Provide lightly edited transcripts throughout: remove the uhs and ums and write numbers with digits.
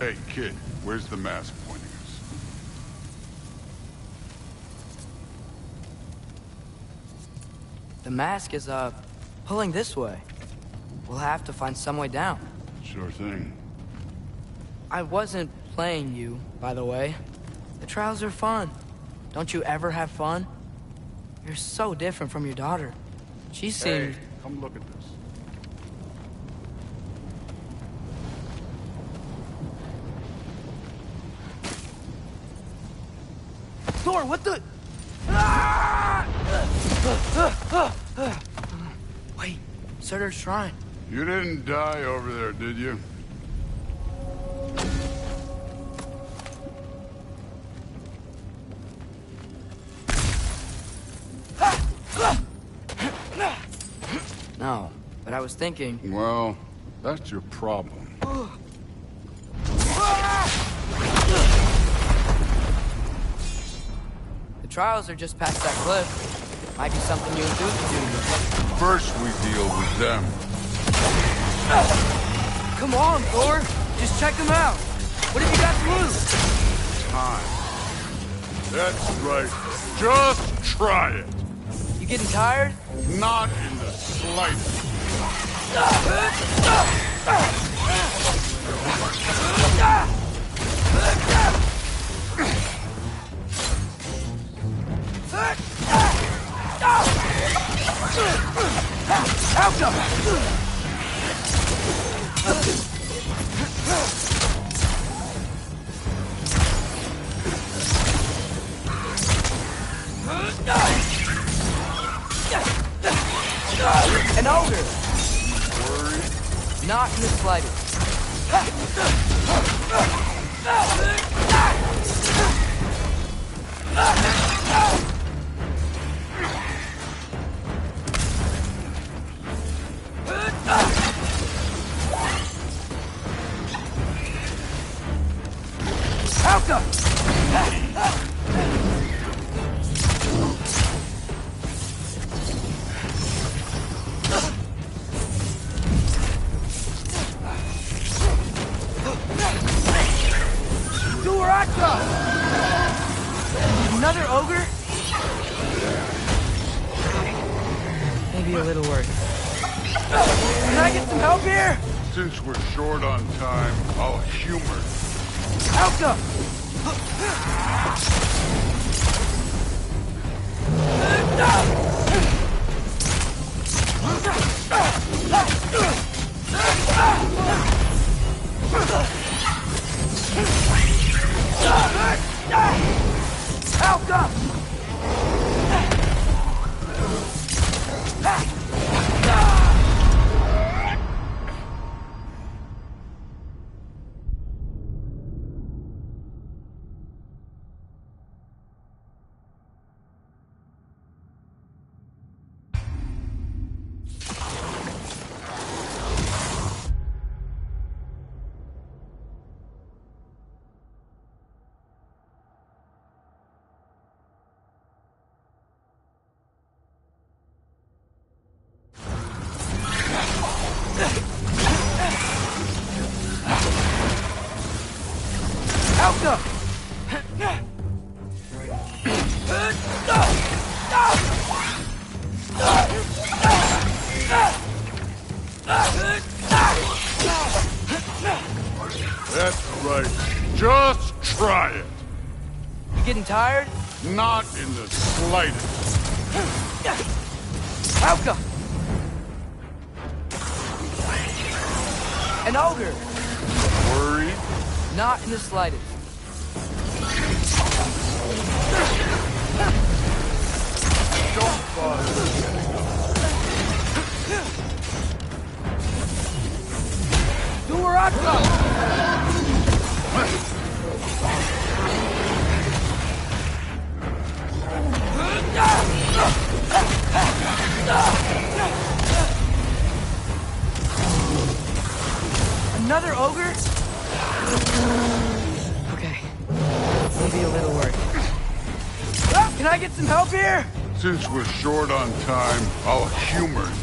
Hey, kid, where's the mask pointing us? The mask is, pulling this way. We'll have to find some way down. Sure thing. I wasn't playing you, by the way. The trials are fun. Don't you ever have fun? You're so different from your daughter. She seemed... Hey, come look at this. Thor, what the... Ah! Wait, Surtur's shrine. You didn't die over there, did you? No, but I was thinking... Well, that's your problem. The trials are just past that cliff. Might be something you and Duke can do. First we deal with them. Come on, Thor. Just check them out. What have you got to lose? Time. That's right. Just try it. You getting tired? Not in the slightest. An ogre. Worried? Not in the slightest. Another ogre? Maybe a little worried. Can I get some help here? Since we're short on time, I'll humor. Alka! Alka! Alka! That's right. Just try it. You getting tired? Not in the slightest. Alka! An ogre! Worried? Not in the slightest. Don't bother. Duraka! Another ogre? Okay. Maybe a little worried. Can I get some help here? Since we're short on time, I'll humor you.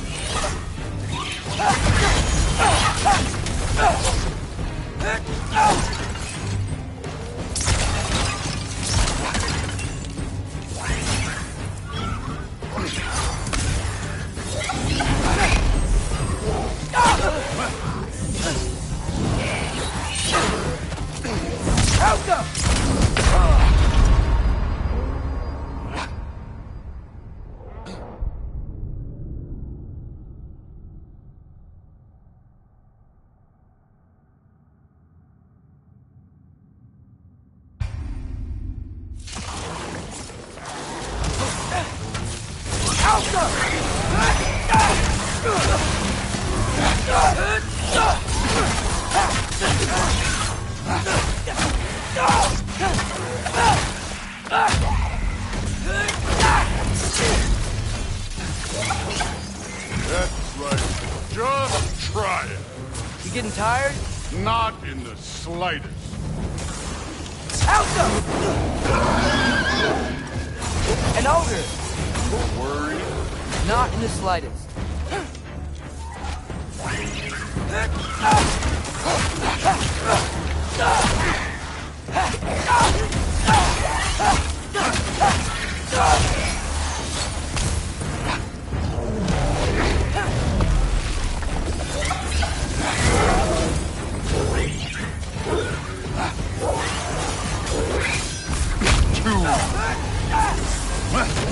That's right. Just try it. You getting tired? Not in the slightest. Alto! An ogre! Worried? Not in the slightest.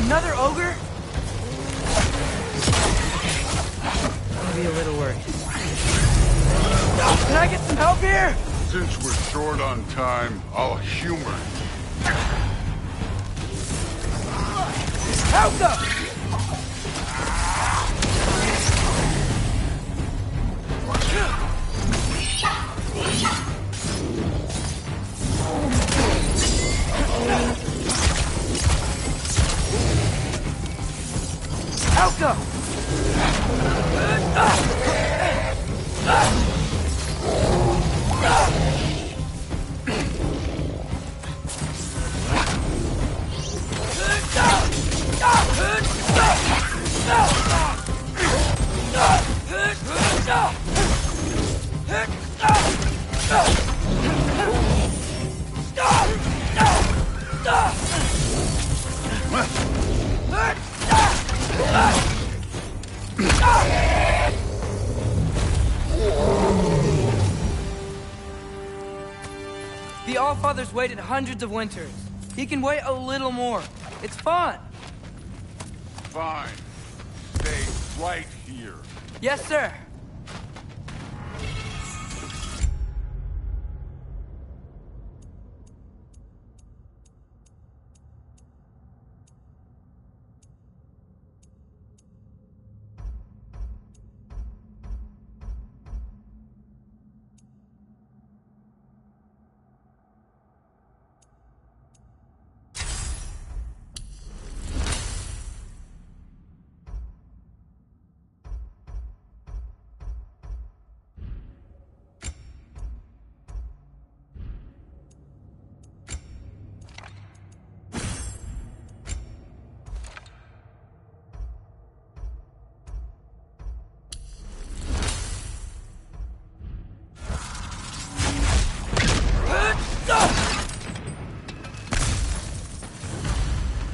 Another ogre? Maybe a little worried. Can I get some help here? Since we're short on time, I'll humor you. Alto! Alto! The Allfather's waited hundreds of winters. He can wait a little more. It's fun. Fine. Stay right here. Yes, sir.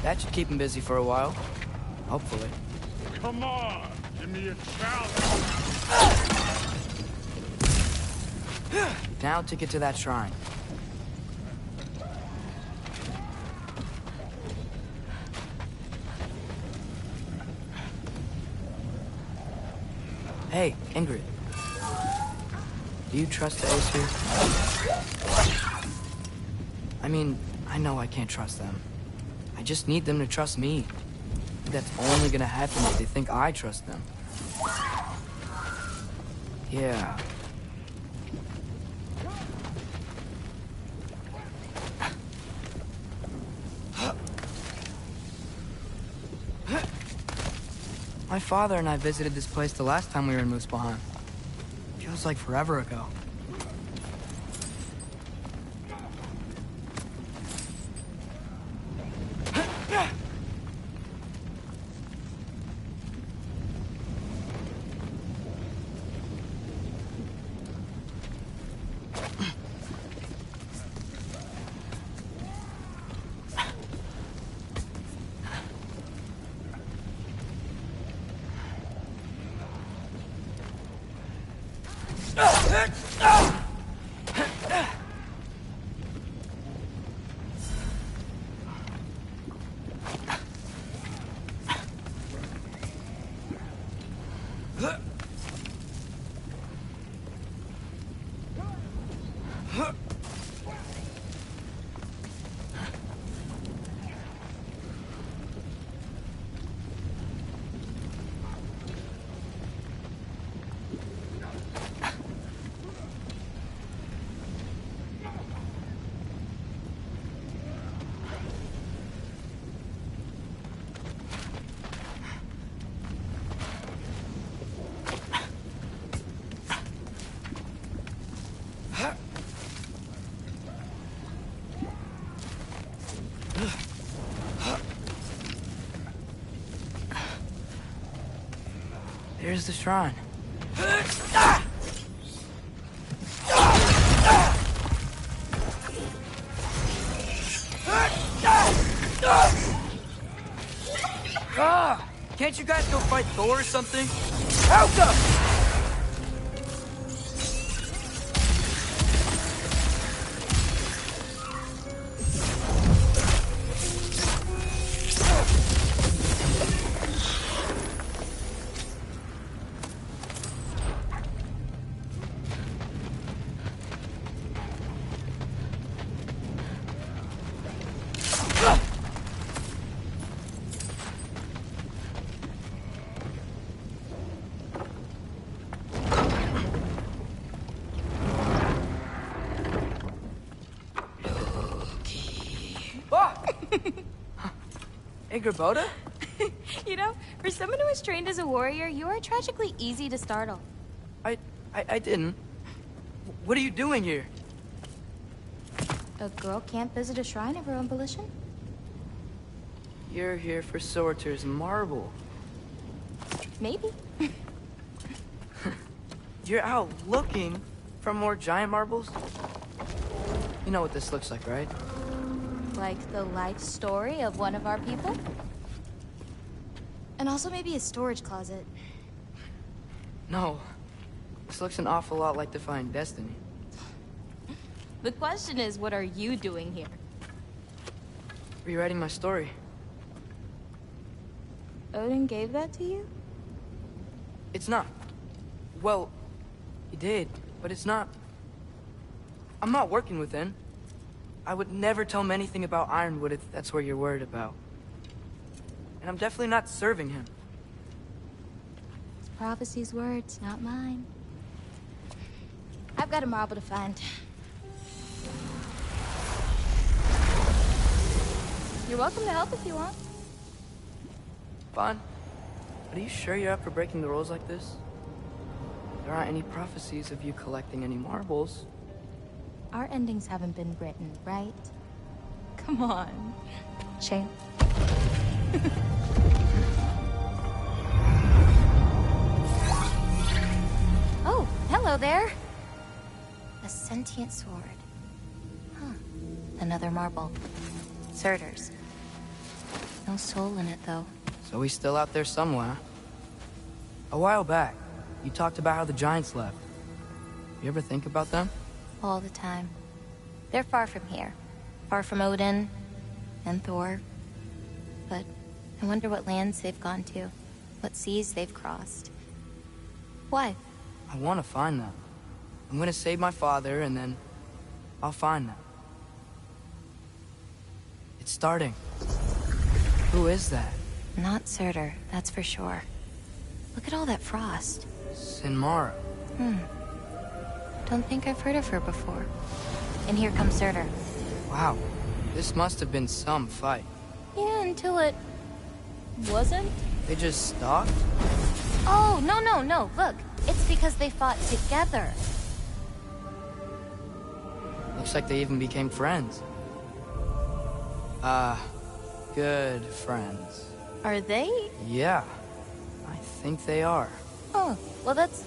That should keep him busy for a while. Hopefully. Come on, give me a challenge. Now to get to that shrine. Hey, Ingrid. Do you trust the Aesir? I mean, I know I can't trust them. I just need them to trust me. That's only gonna happen if they think I trust them. Yeah. My father and I visited this place the last time we were in Muspelheim. Feels like forever ago. Here's the shrine. Can't you guys go fight Thor or something? Helga! Hey, Gerboda? You know, for someone who is trained as a warrior, you are tragically easy to startle. I didn't. What are you doing here? A girl can't visit a shrine of her own volition? You're here for Sorter's marble. Maybe. You're out looking for more giant marbles? You know what this looks like, right? Like the life story of one of our people? And also maybe a storage closet. No. This looks an awful lot like Defying Destiny. The question is, what are you doing here? Rewriting my story. Odin gave that to you? It's not. Well, he did, but it's not. I'm not working with him. I would never tell him anything about Ironwood if that's what you're worried about. And I'm definitely not serving him. It's prophecy's words, not mine. I've got a marble to find. You're welcome to help if you want. Fine. But are you sure you're up for breaking the rules like this? There aren't any prophecies of you collecting any marbles. Our endings haven't been written, right? Come on. Shane. Oh, hello there. A sentient sword. Huh. Another marble. Surtur's. No soul in it, though. So he's still out there somewhere. A while back, you talked about how the giants left. You ever think about them? All the time. They're far from here. Far from Odin and Thor. But I wonder what lands they've gone to. What seas they've crossed. Why? I want to find them. I'm gonna save my father, and then I'll find them. It's starting. Who is that? Not Surtur, that's for sure. Look at all that frost. Sinmara. Don't think I've heard of her before. And here comes Surtur. Wow. This must have been some fight. Yeah, until it... wasn't? They just stopped? Oh, no. Look, it's because they fought together. Looks like they even became friends. Good friends. Are they? Yeah, I think they are. Oh, well that's...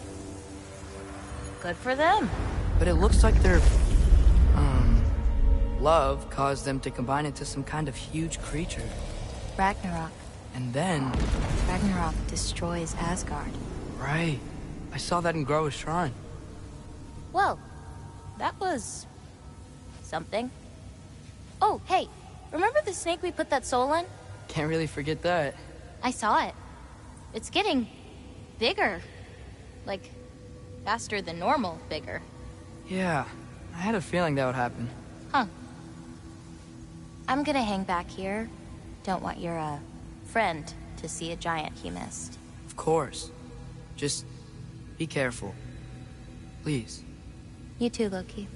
good for them. But it looks like their, love caused them to combine into some kind of huge creature. Ragnarok. And then... Ragnarok destroys Asgard. Right. I saw that in GOW's shrine. Well, that was... something. Oh, hey, remember the snake we put that soul in? Can't really forget that. I saw it. It's getting... bigger. Like, faster than normal bigger. Yeah, I had a feeling that would happen. Huh. I'm gonna hang back here. Don't want your, friend to see a giant he missed. Of course. Just be careful. Please. You too, Loki.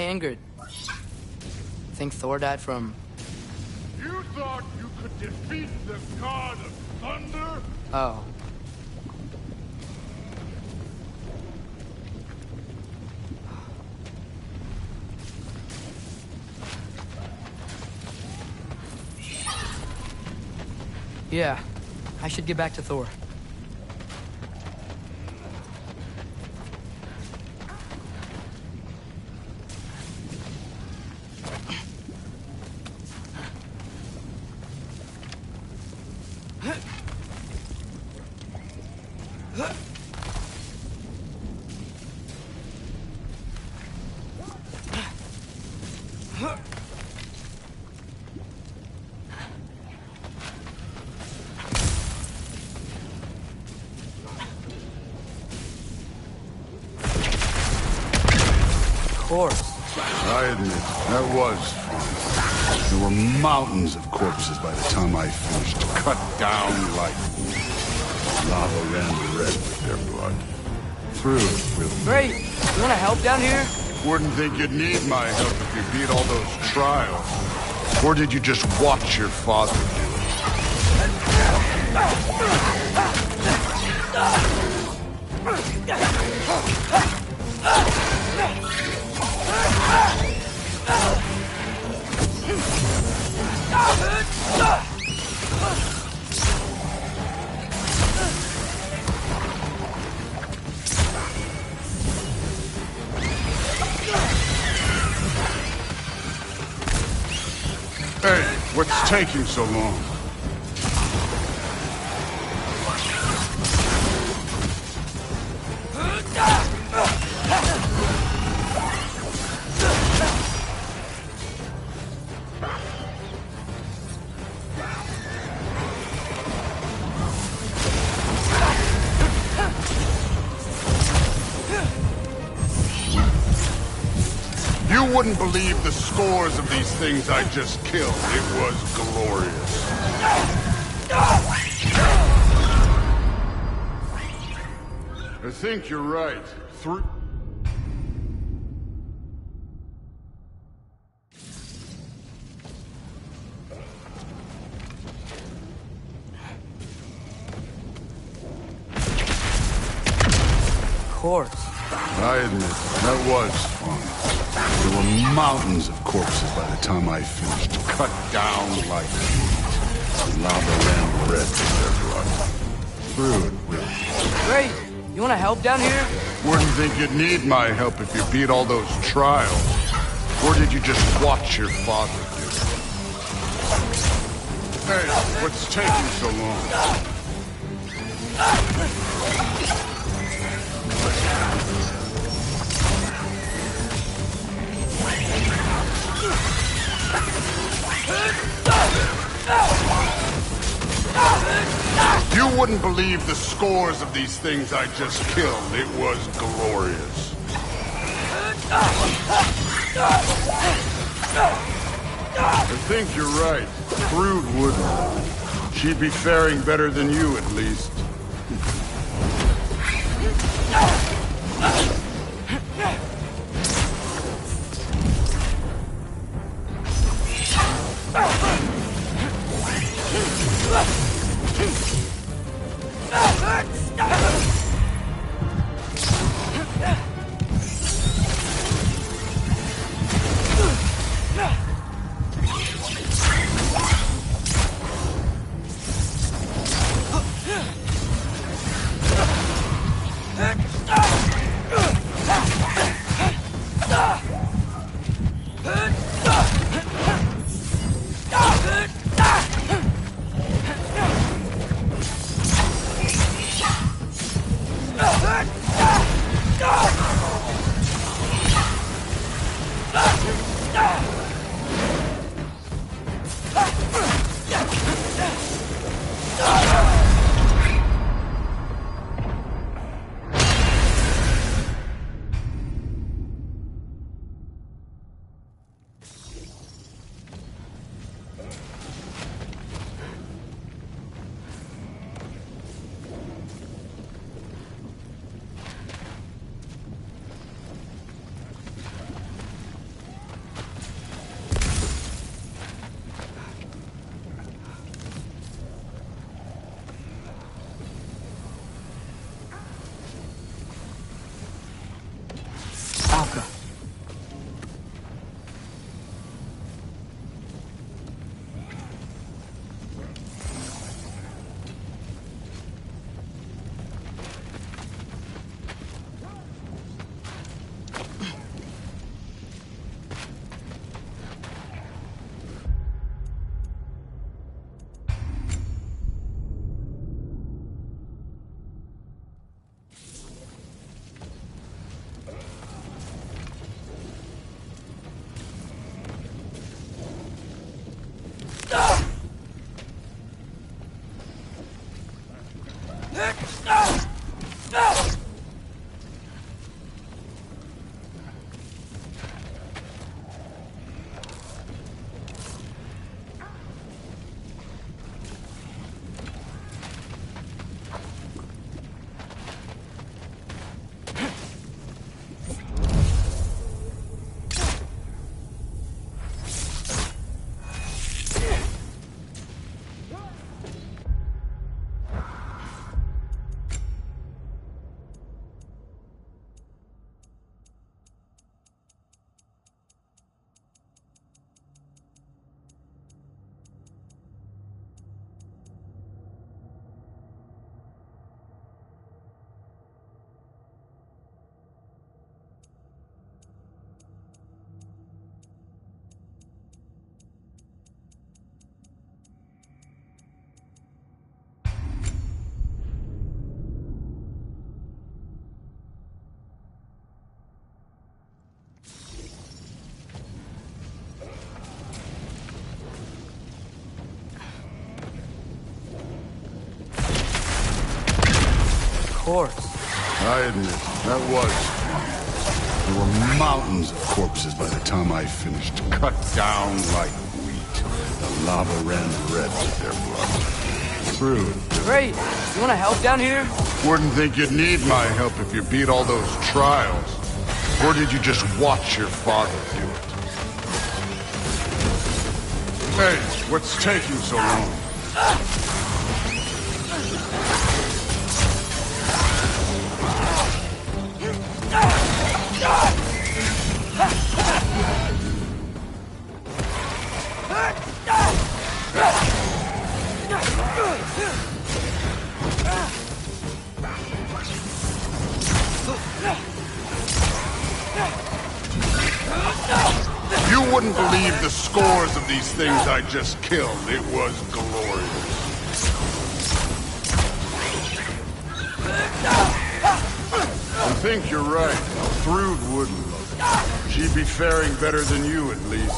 angered. Think Thor died from... You thought you could defeat the god of thunder? Oh. Yeah, I should get back to Thor. Of course. I admit, that was fun. There were mountains of corpses by the time I finished. Cut down like lava ran red with their blood. Through it with... Great! You wanna help down here? Wouldn't think you'd need my help if you beat all those trials. Or did you just watch your father do Hey, what's taking so long? You wouldn't believe the scores of these things I just killed. It was glorious. I think you're right. Of course. I admit, that was fun. There were mountains of corpses by the time I finished. Cut down like lava ran red with their blood. Through it with... Great! You wanna help down here? Wouldn't think you'd need my help if you beat all those trials. Or did you just watch your father do it? Hey, what's taking so long? You wouldn't believe the scores of these things I just killed. It was glorious. I think you're right. Thrud wouldn't. She'd be faring better than you, at least. I admit, that was fun. There were mountains of corpses by the time I finished, cut down like wheat. The lava ran red with their blood. True. Great. You want to help down here? Wouldn't think you'd need my help if you beat all those trials. Or did you just watch your father do it? Hey, what's taking so long? You wouldn't believe the scores of these things I just killed. It was glorious. I think you're right. Thrud wouldn't love it. She'd be faring better than you, at least.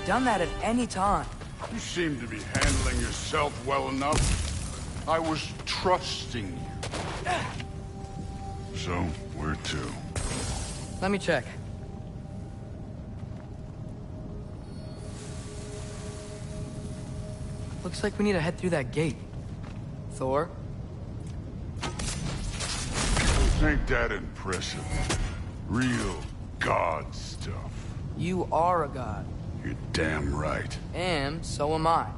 Done that at any time. You seem to be handling yourself well enough. I was trusting you. So, where to? Let me check. Looks like we need to head through that gate. Thor? Ain't that impressive? Real god stuff. You are a god. You're damn right. And so am I.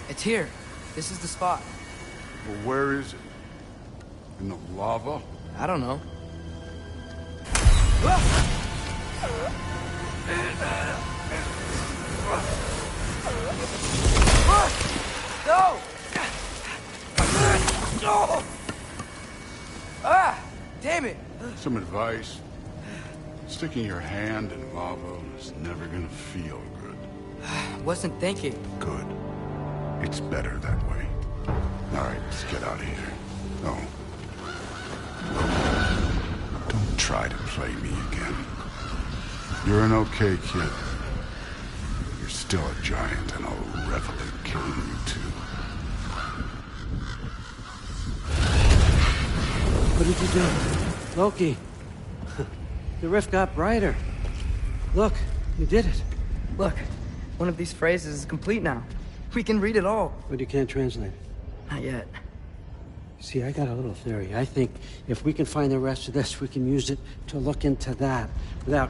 It's here. This is the spot. Well, where is it? In the lava? I don't know. No! No! Ah! Damn it! Some advice. Sticking your hand in lava is never gonna feel good. Wasn't thinking. Good. It's better that way. All right, let's get out of here. No. Don't try to play me again. You're an okay kid. You're still a giant, and I'll revel in killing you too. What did you do? Loki. The rift got brighter. Look, you did it. Look, one of these phrases is complete now. We can read it all. But you can't translate it. Not yet. See, I got a little theory. I think if we can find the rest of this, we can use it to look into that without,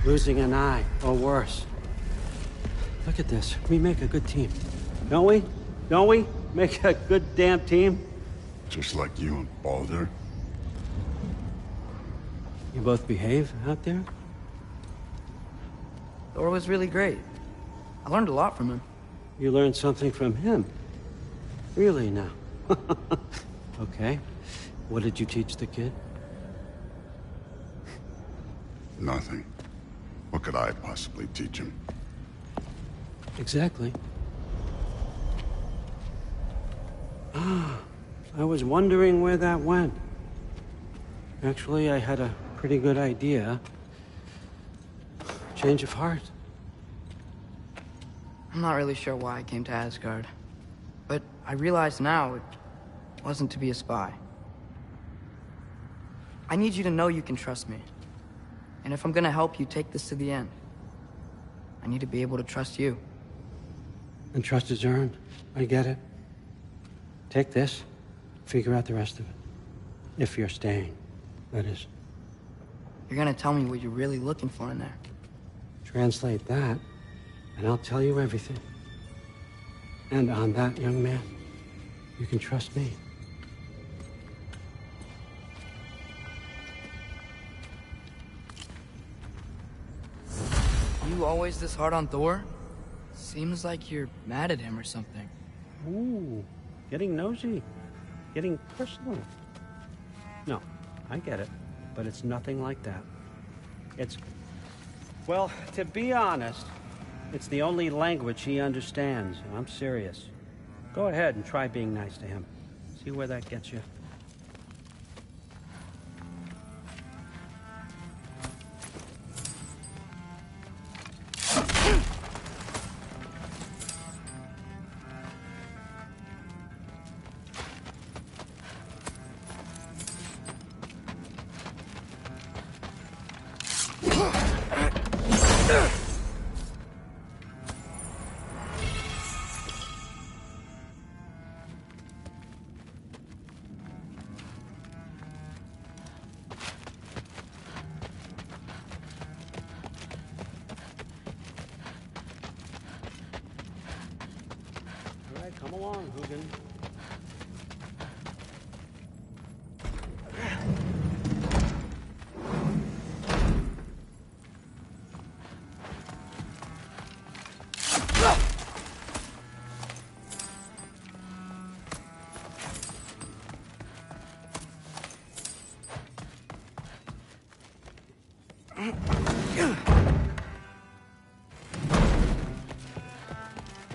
losing an eye or worse. Look at this. We make a good team. Don't we? Don't we? Make a good damn team? Just like you and Baldur. You both behave out there? Thor was really great. I learned a lot from him. You learned something from him? Really now? Okay. What did you teach the kid? Nothing. What could I possibly teach him? Exactly. Ah, I was wondering where that went. Actually, I had a pretty good idea. Change of heart. I'm not really sure why I came to Asgard. But I realize now it wasn't to be a spy. I need you to know you can trust me. And if I'm gonna help you take this to the end, I need to be able to trust you. And trust is earned. I get it. Take this, figure out the rest of it. If you're staying, that is. You're gonna tell me what you're really looking for in there. Translate that, and I'll tell you everything. And on that, young man, you can trust me. You always this hard on Thor? Seems like you're mad at him or something. Ooh, getting nosy. Getting personal. No, I get it. But it's nothing like that. It's... Well, to be honest, it's the only language he understands. I'm serious. Go ahead and try being nice to him. See where that gets you. Come along, Hugin.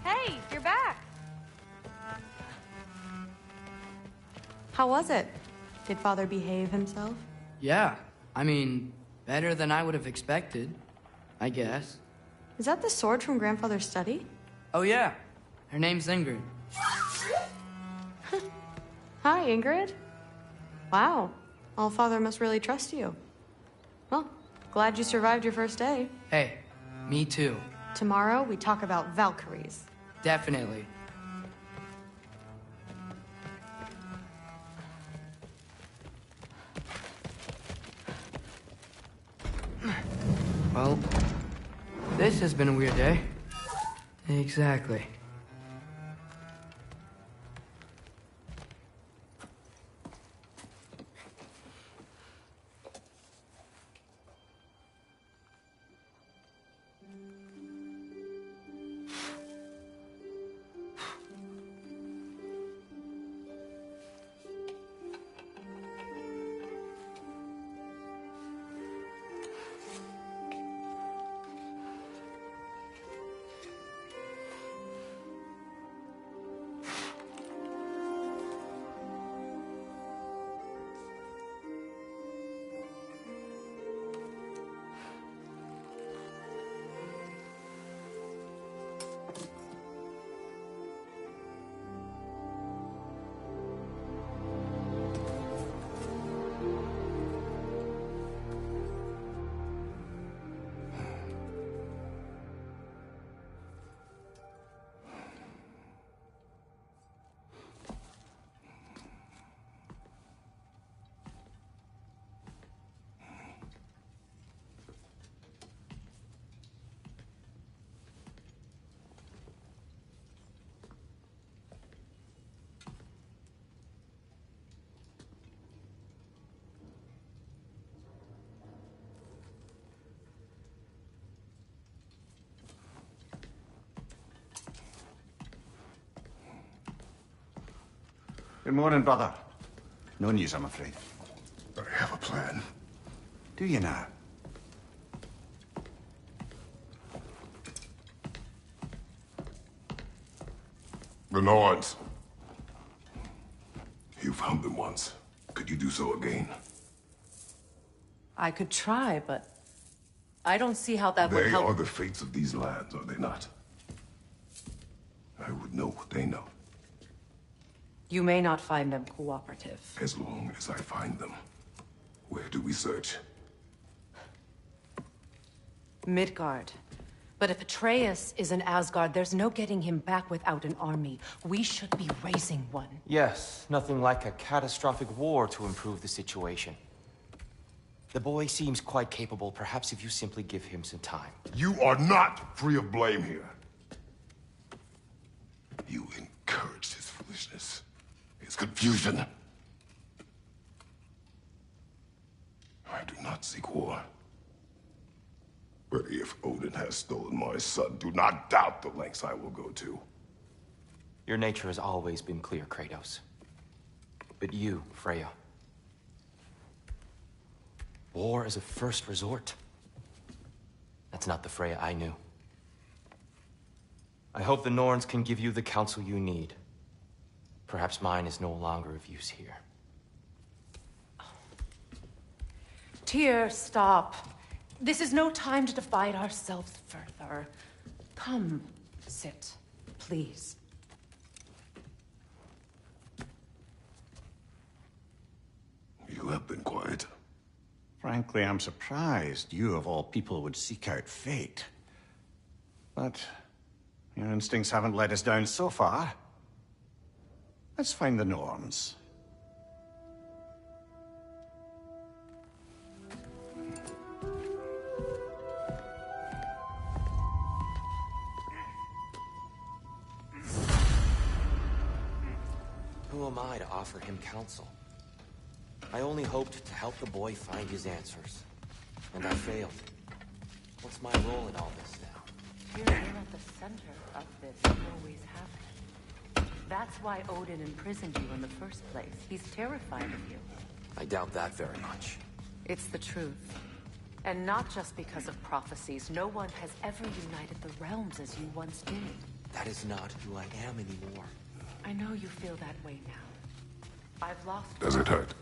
Hey, you're back. How was it? Did Father behave himself? Yeah, I mean, better than I would have expected, I guess. Is that the sword from Grandfather's study? Oh yeah, her name's Ingrid. Hi, Ingrid. Wow, All-Father must really trust you. Well, glad you survived your first day. Hey, me too. Tomorrow, we talk about Valkyries. Definitely. This has been a weird day. Exactly. Good morning, brother. No news, I'm afraid. I have a plan. Do you now? The Norns. You found them once. Could you do so again? I could try, but I don't see how that would They help. are the fates of these lands, are they not? I would know what they know, You may not find them cooperative. as long as I find them. Where do we search? Midgard. But if Atreus is in Asgard, there's no getting him back without an army. We should be raising one. Yes, nothing like a catastrophic war to improve the situation. The boy seems quite capable. Perhaps if you simply give him some time. You are not free of blame here. You encouraged his foolishness, his confusion. I do not seek war. But if Odin has stolen my son, do not doubt the lengths I will go to. Your nature has always been clear, Kratos. But you, Freya. War is a first resort. That's not the Freya I knew. I hope the Norns can give you the counsel you need. Perhaps mine is no longer of use here. Tyr, stop. This is no time to divide ourselves further. Come, sit, please. You have been quiet. Frankly, I'm surprised you, of all people, would seek out fate. But your instincts haven't let us down so far. Let's find the Norns. Who am I to offer him counsel? I only hoped to help the boy find his answers. And I failed. What's my role in all this now? Tyr, you're at the center of this. You always have been. That's why Odin imprisoned you in the first place. He's terrified of you. I doubt that very much. It's the truth. And not just because of prophecies. No one has ever united the realms as you once did. That is not who I am anymore. I know you feel that way now. I've lost... Does it hurt?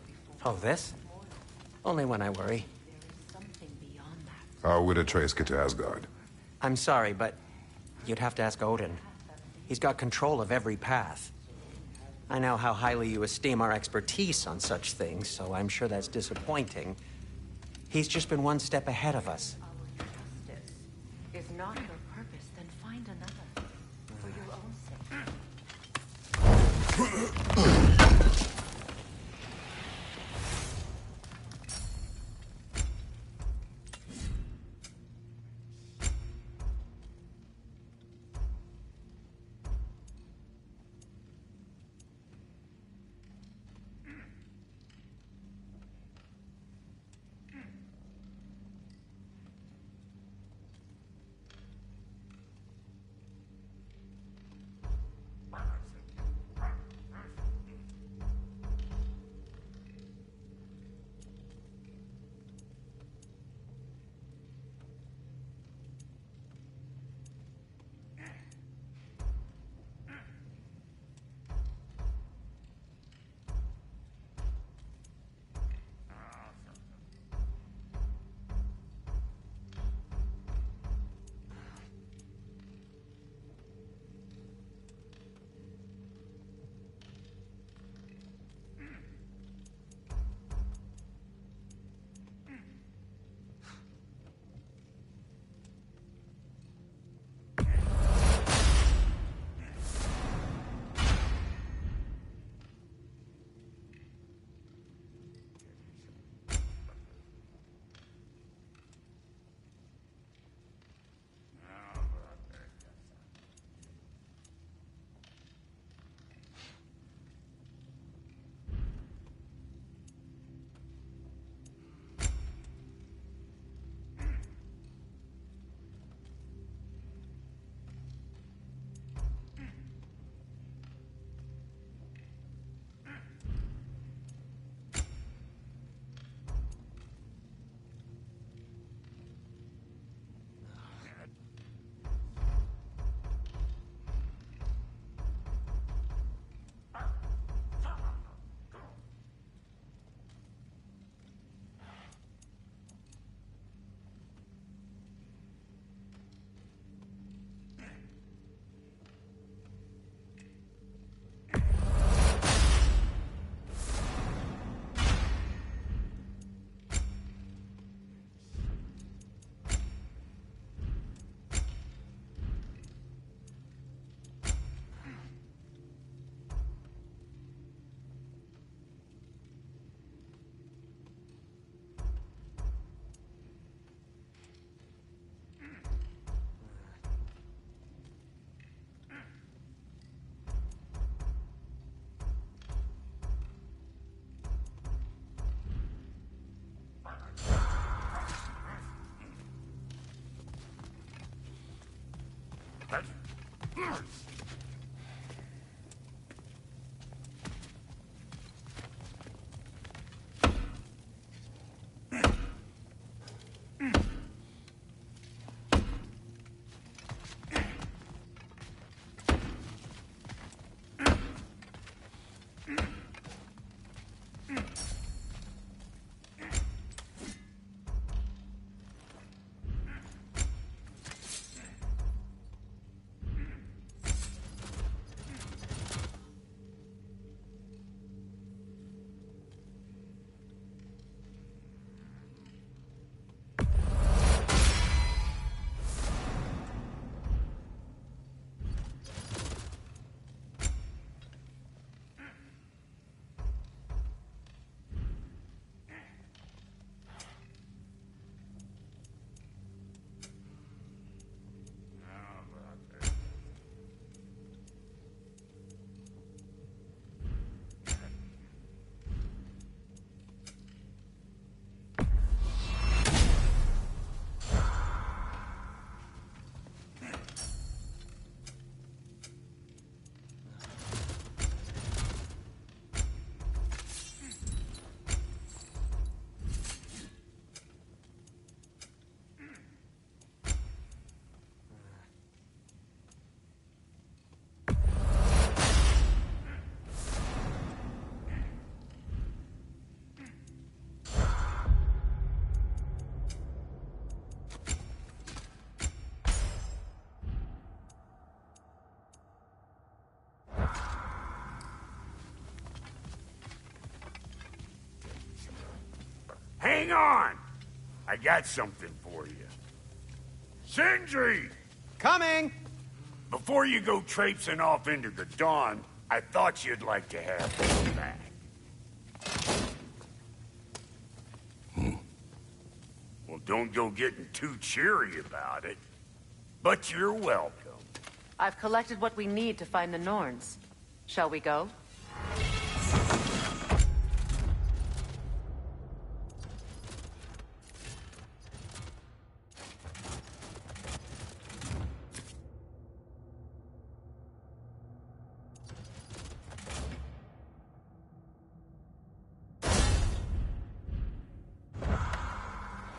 Oh, this? Only when I worry. There is something beyond that. How would Atreus get to Asgard? I'm sorry, but you'd have to ask Odin. He's got control of every path. I know how highly you esteem our expertise on such things, so I'm sure that's disappointing. He's just been one step ahead of us. Our justice is not your purpose, then find another. For your own sake. Hang on! I got something for you. Sindri! Coming! Before you go traipsing off into the dawn, I thought you'd like to have this back. Well, don't go getting too cheery about it. But you're welcome. I've collected what we need to find the Norns. Shall we go?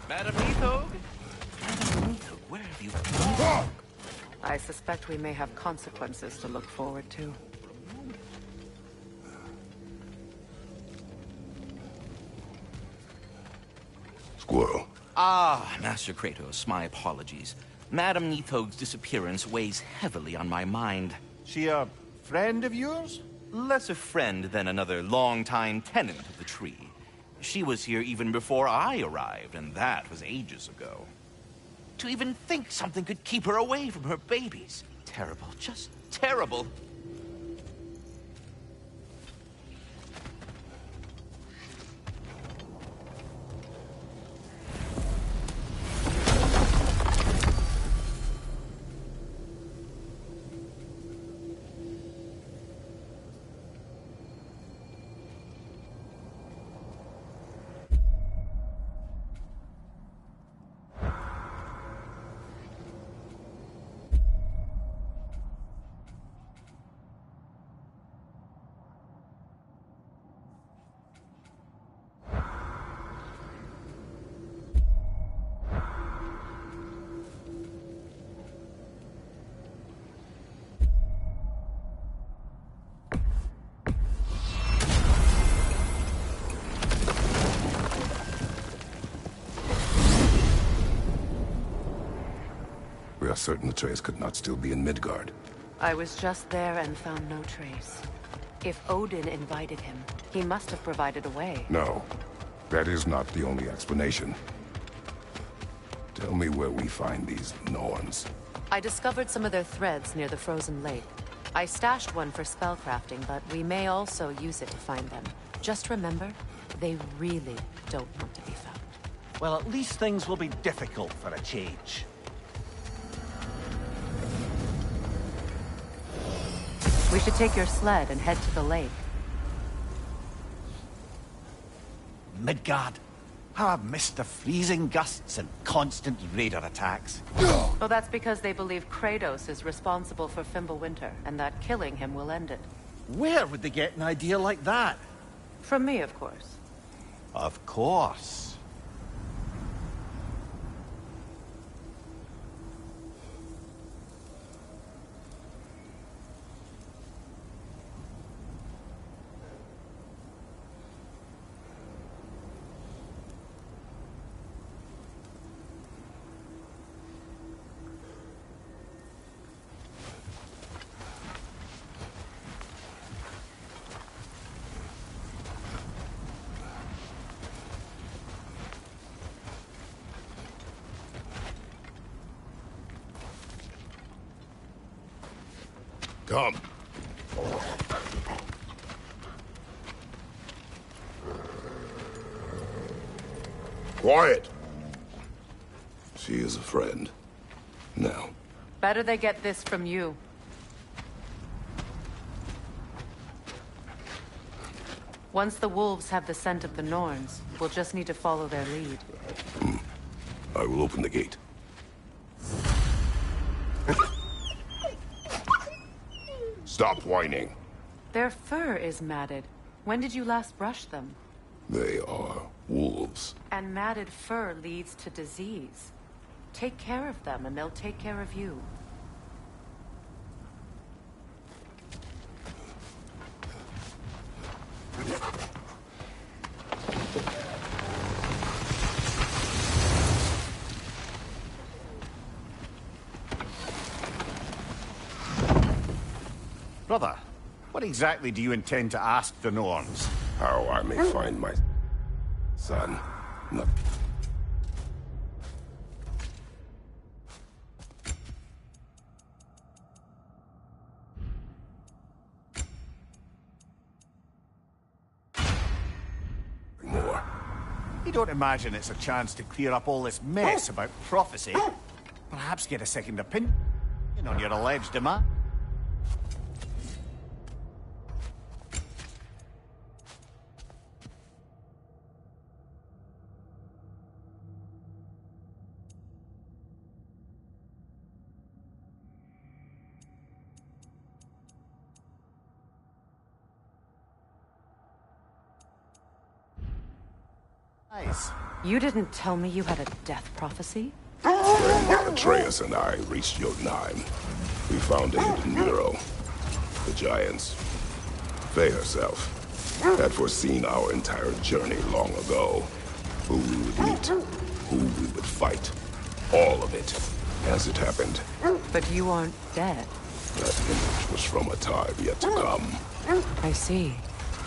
Madam Neathog? Madam Neathog, where have you been? I suspect we may have consequences to look forward to. Squirrel. Ah, Master Kratos, my apologies. Madam Neathog's disappearance weighs heavily on my mind. She a friend of yours? Less a friend than another longtime tenant of the tree. She was here even before I arrived, and that was ages ago. To even think something could keep her away from her babies. Terrible, just terrible. We are certain the trace could not still be in Midgard. I was just there and found no trace. If Odin invited him, he must have provided a way. No, that is not the only explanation. Tell me where we find these Norns. I discovered some of their threads near the frozen lake. I stashed one for spellcrafting, but we may also use it to find them. Just remember, they really don't want to be found. Well, at least things will be difficult for a change. We should take your sled and head to the lake. Midgard. How I've missed the freezing gusts and constant raider attacks. Well, that's because they believe Kratos is responsible for Fimbulwinter, and that killing him will end it. Where would they get an idea like that? From me, of course. Of course. Come. Quiet. She is a friend. Now. Better they get this from you. Once the wolves have the scent of the Norns, we'll just need to follow their lead. I will open the gate. Stop whining. Their fur is matted. When did you last brush them? They are wolves. And matted fur leads to disease. Take care of them, and they'll take care of you. Brother, what exactly do you intend to ask the Norns? How I may find my son. No. More. You don't imagine it's a chance to clear up all this mess about prophecy? Perhaps get a second opinion on your alleged demand? Nice. You didn't tell me you had a death prophecy? When Atreus and I reached Jotunheim, we found a hidden mural. The giants, Faye herself, had foreseen our entire journey long ago. Who we would meet, who we would fight. All of it, as it happened. But you aren't dead. That image was from a time yet to come. I see.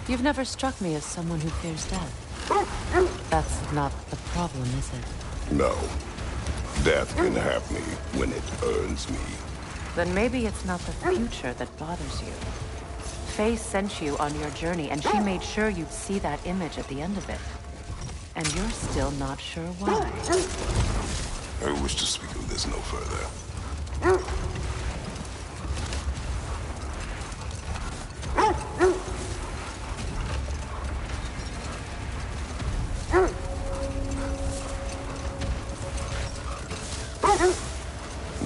You've never struck me as someone who fears death. That's not the problem, is it? No. Death can have me when it earns me. Then maybe it's not the future that bothers you. Faye sent you on your journey, and she made sure you'd see that image at the end of it. And you're still not sure why. I wish to speak of this no further.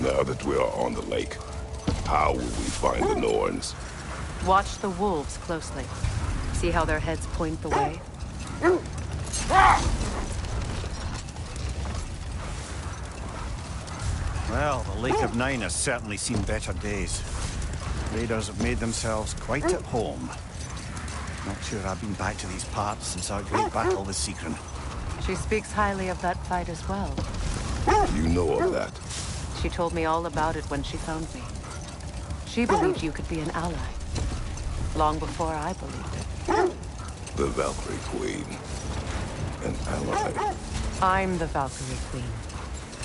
Now that we are on the lake, how will we find the Norns? Watch the wolves closely. See how their heads point the way? Well, the Lake of Nine has certainly seen better days. Raiders have made themselves quite at home. Not sure I've been back to these parts since our great battle with Seekron. She speaks highly of that fight as well. You know of that? She told me all about it when she found me. She believed you could be an ally. Long before I believed it. The Valkyrie Queen. An ally. I'm the Valkyrie Queen.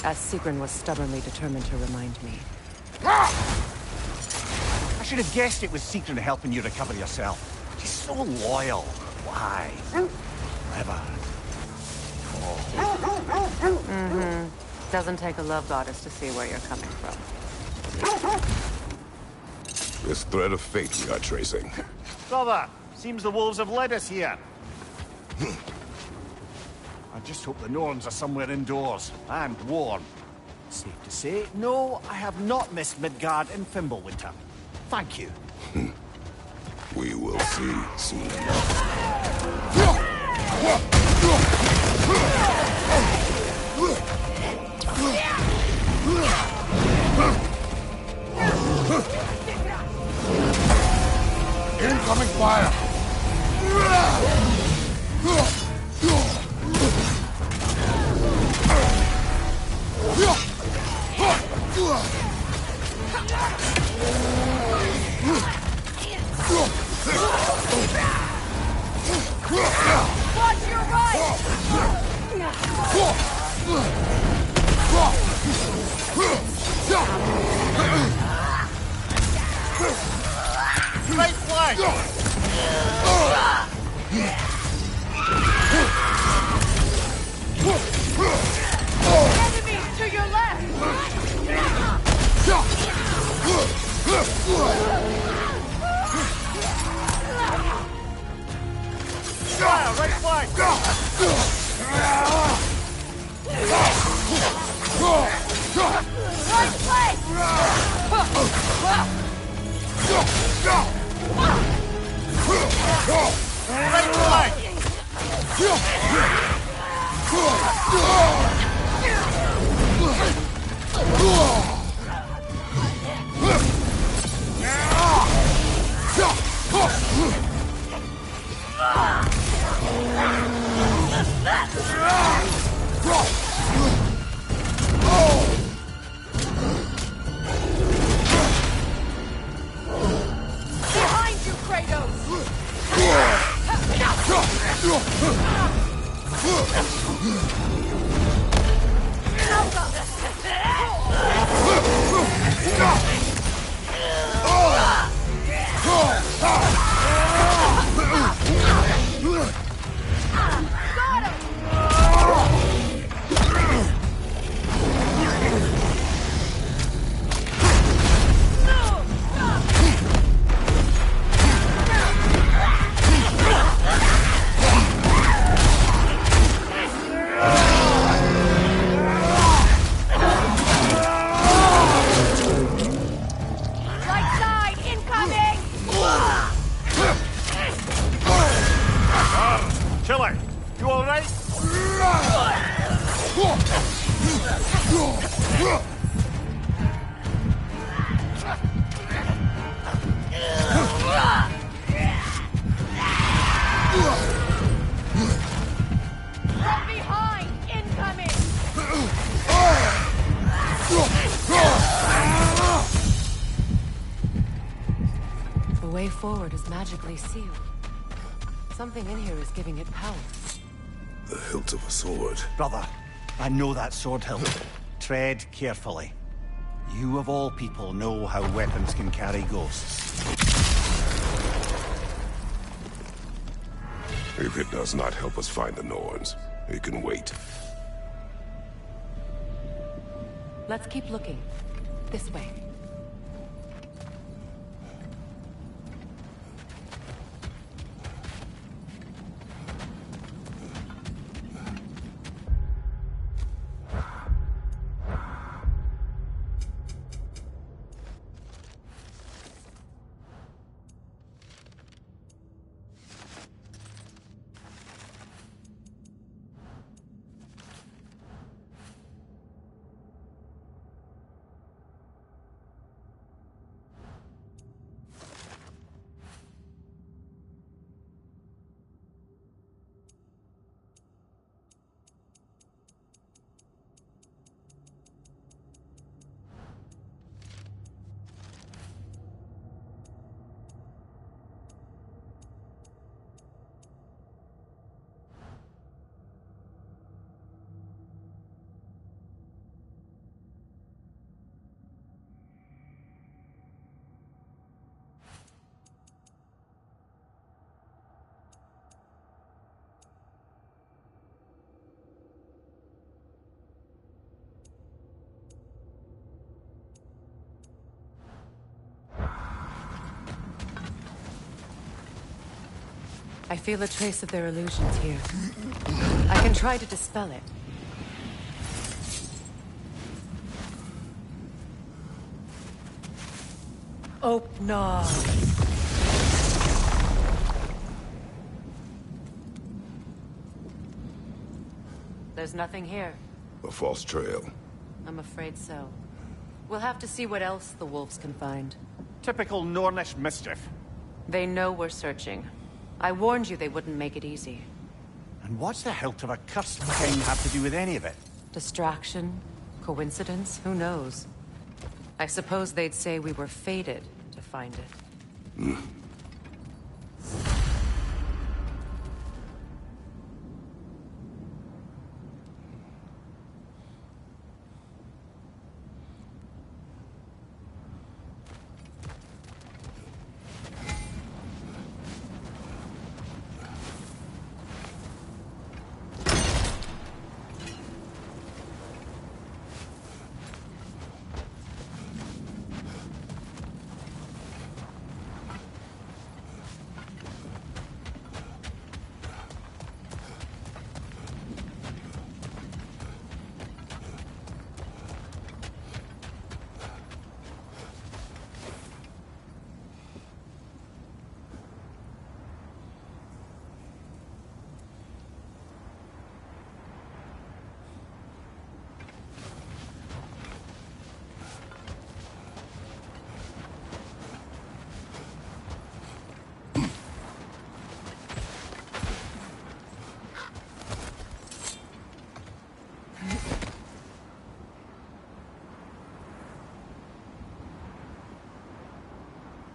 As Seekron was stubbornly determined to remind me. I should have guessed it was Seekron helping you recover yourself. She's so loyal. Why? Clever. Mm-hmm. Doesn't take a love goddess to see where you're coming from. This thread of fate we are tracing. Brother, seems the wolves have led us here. I I just hope the Norns are somewhere indoors and warm. Safe to say, no, I have not missed Midgard in Fimbulwinter. Thank you. We will see soon enough. Incoming fire! Watch your right! Right flank! Enemies to your left! Fire, right flank! Right flank! Right flank! Behind you, Kratos! Right side, incoming! Chile, you alright? From behind, incoming! The way forward is magically sealed. Something in here is giving it power. The hilt of a sword. Brother, I know that sword hilt. Tread carefully. You of all people know how weapons can carry ghosts. If it does not help us find the Norns, it can wait. Let's keep looking. This way. I feel a trace of their illusions here. I can try to dispel it. Oh, no. There's nothing here. A false trail. I'm afraid so. We'll have to see what else the wolves can find. Typical Nornish mischief. They know we're searching. I warned you they wouldn't make it easy. And what's the hilt of a cursed king have to do with any of it? Distraction? Coincidence? Who knows? I suppose they'd say we were fated to find it.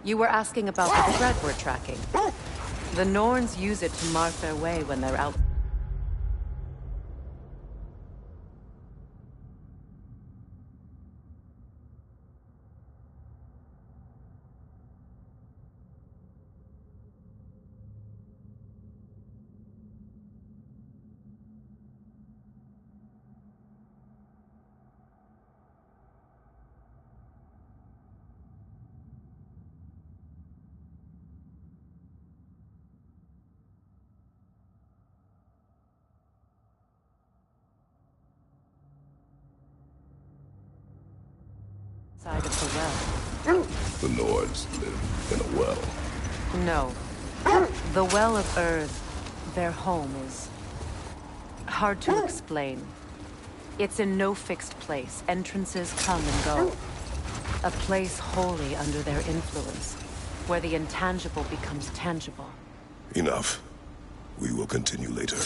You were asking about the thread we're tracking. The Norns use it to mark their way when they're out. Side of the well. The Nords live in a well. No. The Well of Earth, their home, is hard to explain. It's in no fixed place. Entrances come and go. A place wholly under their influence, where the intangible becomes tangible. Enough. We will continue later.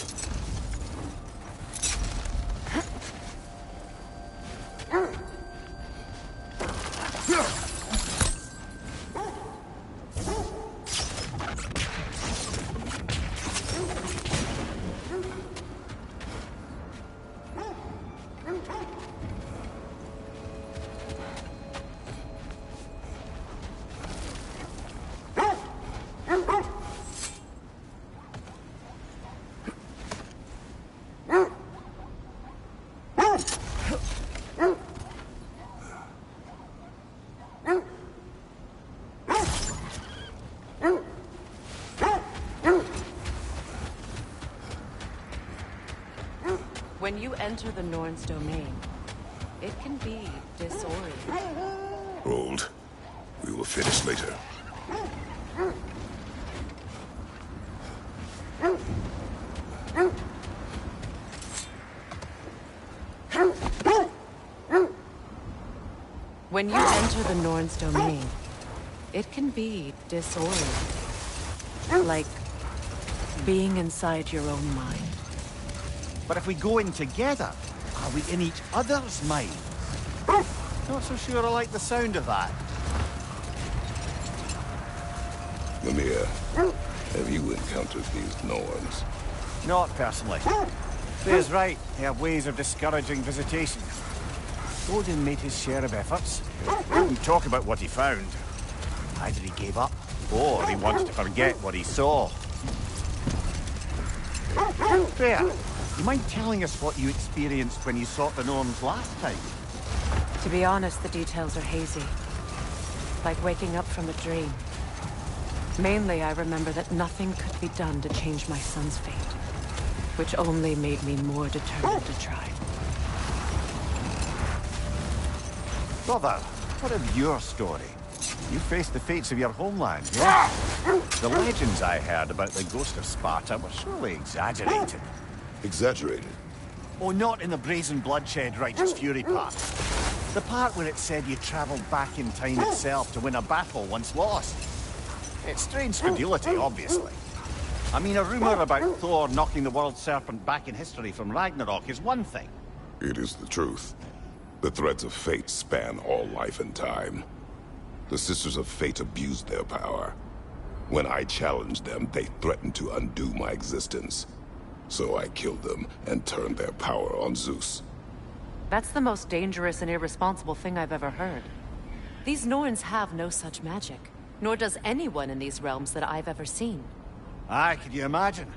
When you enter the Norn's domain, it can be disorienting. Hold. We will finish later. When you enter the Norn's domain, it can be disorienting. Like being inside your own mind. But if we go in together, are we in each other's minds? Not so sure I like the sound of that. Mimir, have you encountered these Norns? Not personally. Thayer's right, they have ways of discouraging visitation. Odin made his share of efforts. He wouldn't talk about what he found. Either he gave up, or he wanted to forget what he saw. There. You mind telling us what you experienced when you sought the Norns last time? To be honest, the details are hazy. Like waking up from a dream. Mainly, I remember that nothing could be done to change my son's fate, which only made me more determined to try. Brother, what of your story? You faced the fates of your homeland, yeah? The legends I heard about the ghost of Sparta were surely exaggerated. Exaggerated? Oh, not in the brazen bloodshed righteous fury part. The part where it said you travelled back in time itself to win a battle once lost. It's strange credulity, obviously. I mean, a rumor about Thor knocking the world serpent back in history from Ragnarok is one thing. It is the truth. The threads of fate span all life and time. The Sisters of Fate abused their power. When I challenged them, they threatened to undo my existence. So I killed them and turned their power on Zeus. That's the most dangerous and irresponsible thing I've ever heard. These Norns have no such magic, nor does anyone in these realms that I've ever seen. Aye, can you imagine?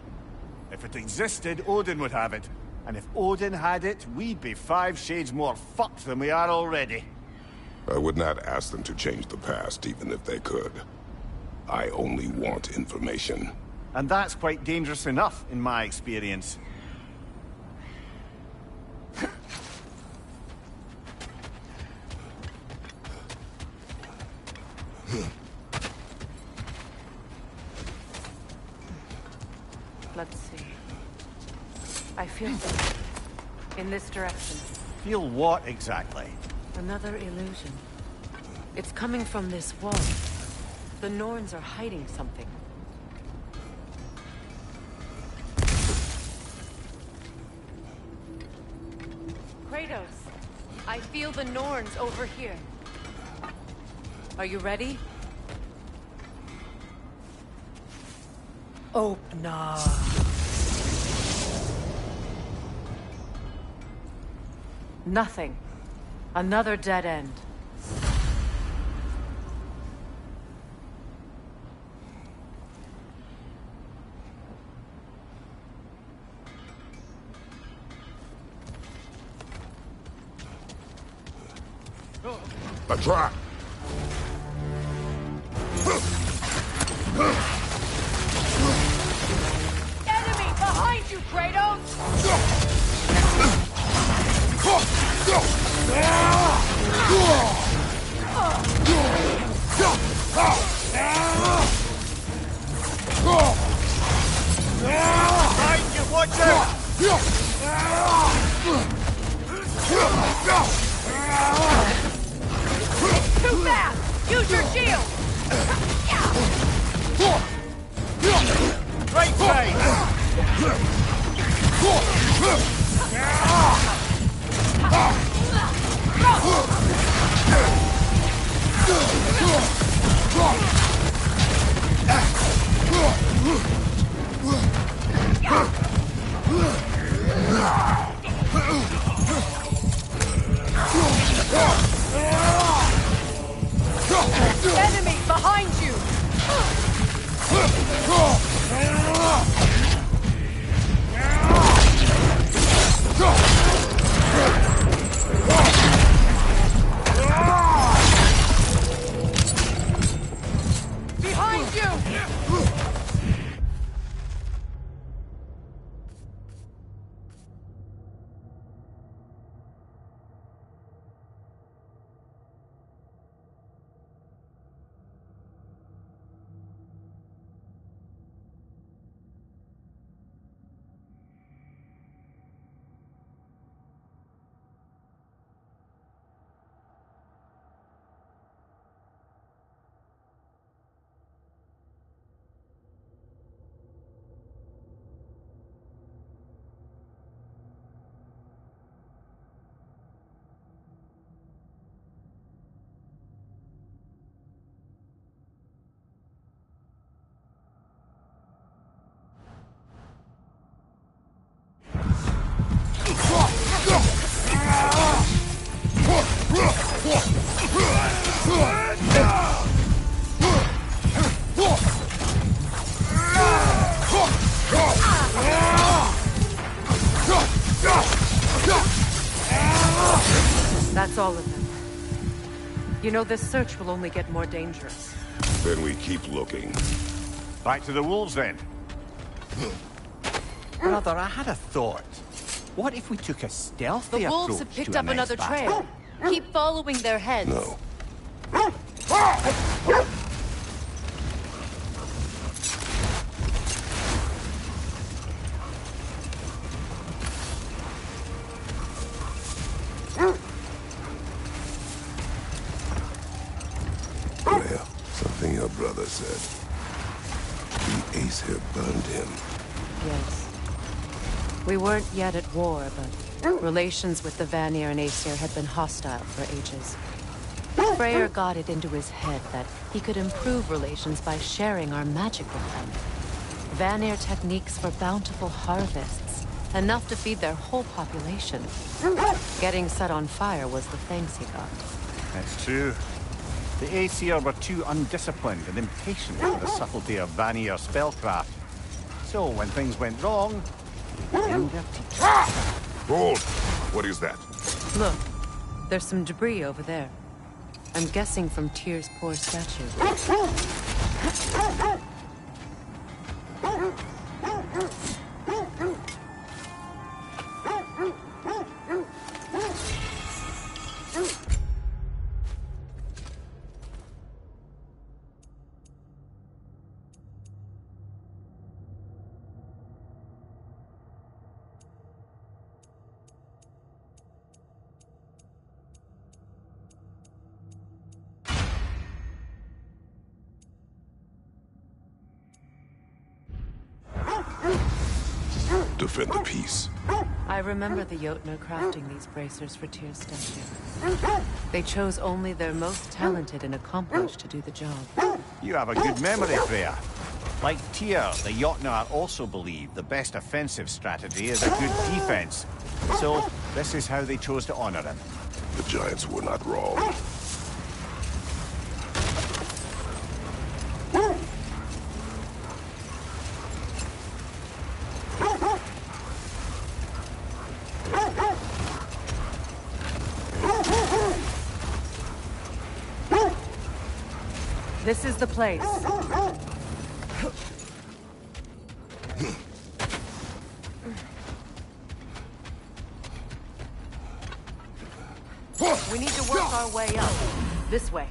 If it existed, Odin would have it. And if Odin had it, we'd be 5 shades more fucked than we are already. I would not ask them to change the past, even if they could. I only want information. And that's quite dangerous enough, in my experience. Let's see. I feel something. In this direction. Feel what, exactly? Another illusion. It's coming from this wall. The Norns are hiding something. Kratos, I feel the Norns over here. Are you ready? Open up. Nothing. Another dead end. A trap! Enemy behind you, Kratos! Behind you, watch out! Too fast! Use your shield! Right side! Enemy behind you! Behind you! That's all of them. You know, this search will only get more dangerous. Then we keep looking. Back to the wolves, then. Brother, I had a thought. What if we took a stealthy The wolves approach have picked to up our next another battle? trail. Keep following their heads. No. Freya, something your brother said. The Ace here burned him. Yes. We weren't yet at war, but relations with the Vanir and Aesir had been hostile for ages. Freyr got it into his head that he could improve relations by sharing our magic with them. Vanir techniques for bountiful harvests, enough to feed their whole population. Getting set on fire was the thanks he got. That's true. The Aesir were too undisciplined and impatient for the subtlety of Vanir spellcraft. So when things went wrong, they blamed their teachers. Hold! What is that? Look, there's some debris over there. I'm guessing from Tyr's poor statue. Defend the peace. I remember the Jotnar crafting these bracers for Tyr's statue. They chose only their most talented and accomplished to do the job. You have a good memory, Freya. Like Tyr, the Jotnar also believe the best offensive strategy is a good defense. So, this is how they chose to honor him. The giants were not wrong. This is the place. We need to work our way up. This way.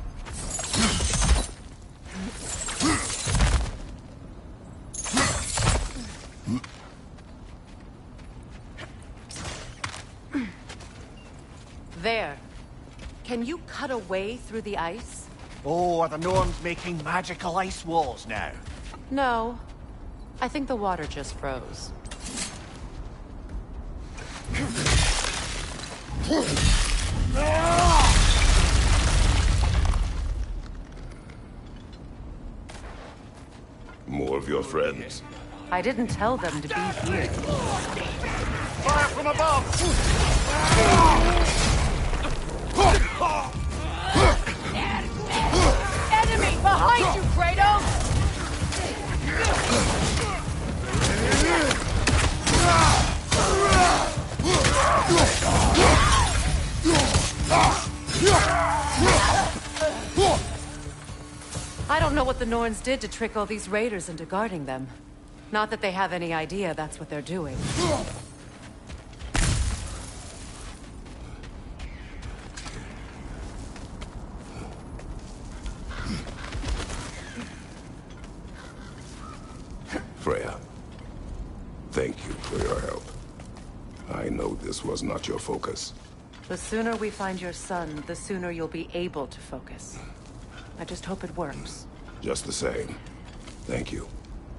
There. Can you cut a way through the ice? Oh, are the Norns making magical ice walls now? No. I think the water just froze. More of your friends. I didn't tell them to be here. Fire from above! Enemy behind you, Kratos! I don't know what the Norns did to trick all these raiders into guarding them. Not that they have any idea that's what they're doing. Freya, thank you for your help. I know this was not your focus. The sooner we find your son, the sooner you'll be able to focus. I just hope it works. Just the same. Thank you.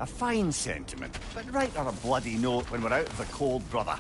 A fine sentiment, but write her a bloody note when we're out of the cold, brother.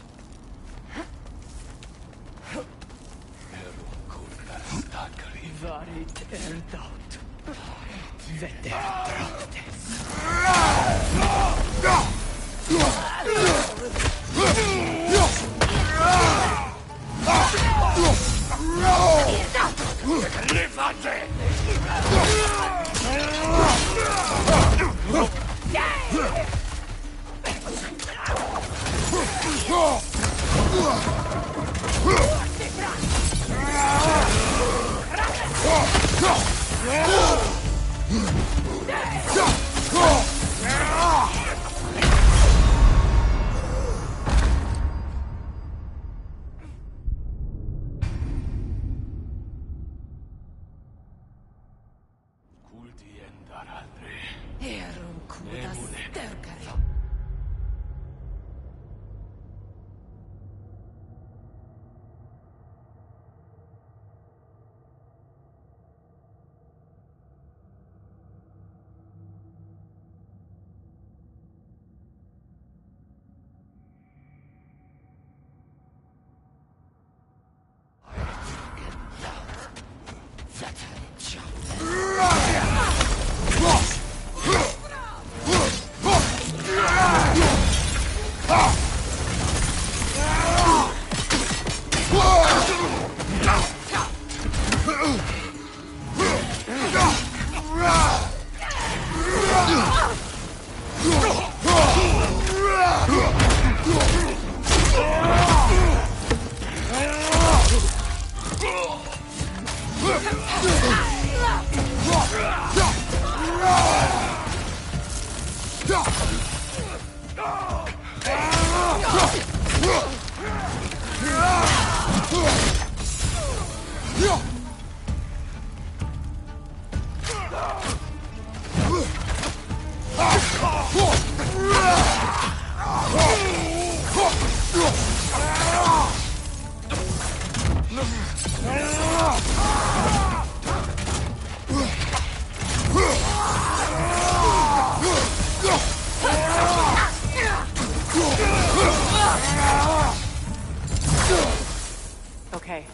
Okay,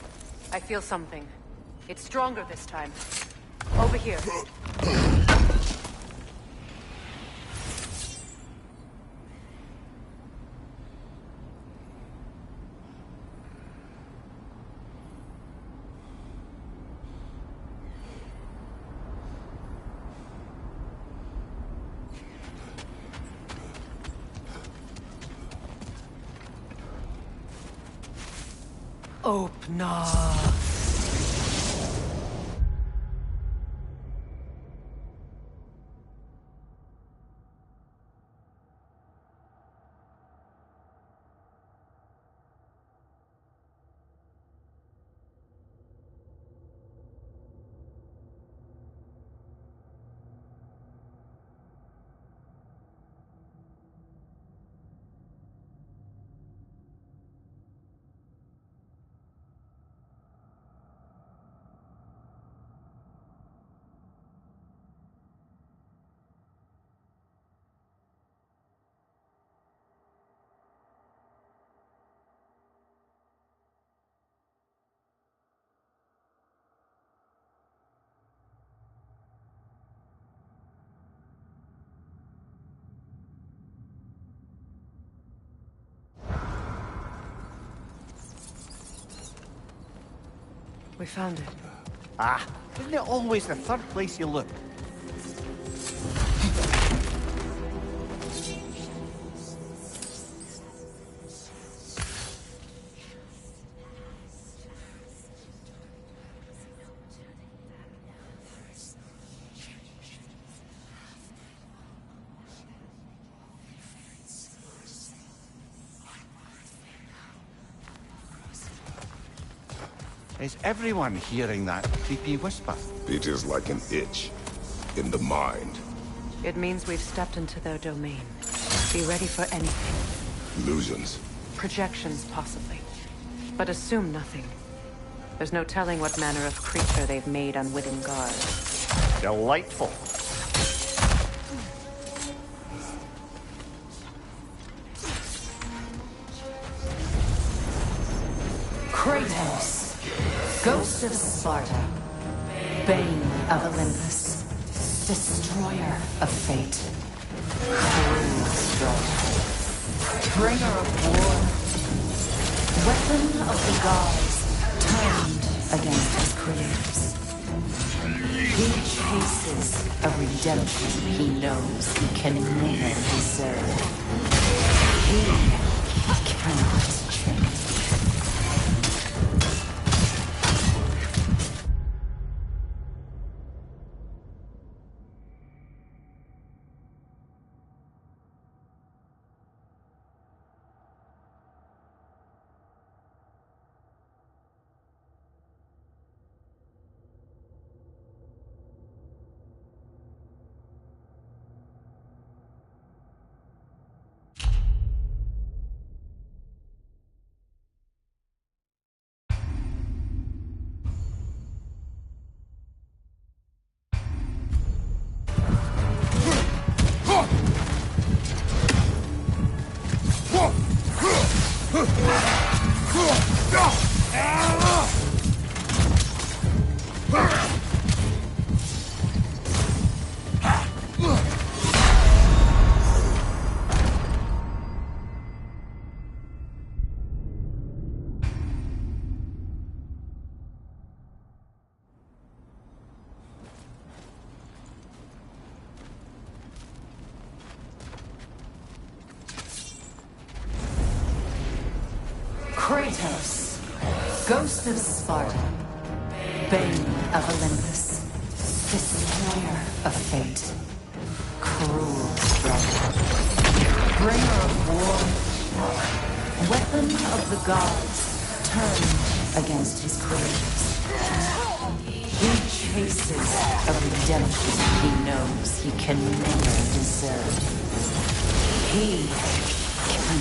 I feel something. It's stronger this time. Over here. Opener. We found it. Ah, isn't it always the third place you look? Is everyone hearing that creepy whisper? It is like an itch in the mind. It means we've stepped into their domain. Be ready for anything. Illusions. Projections, possibly. But assume nothing. There's no telling what manner of creature they've made unwitting guards. Delightful. Kratos, Ghost of Sparta, Bane of Olympus, Destroyer of Fate, Cruel Strife, Bringer of War, Weapon of the Gods, turned against his creators. He chases a redemption he knows he can never deserve. He cannot change. Kratos, Ghost of Sparta, Bane of Olympus, Destroyer of Fate, Cruel Struggle, Bringer of War, Weapon of the Gods, turned against his creators. He chases a redemption he knows he can never deserve. He can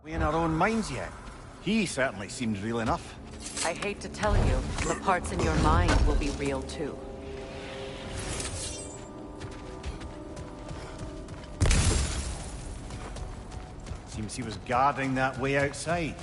We in our own minds yet? He certainly seemed real enough. I hate to tell you, the parts in your mind will be real too. Seems he was guarding that way outside.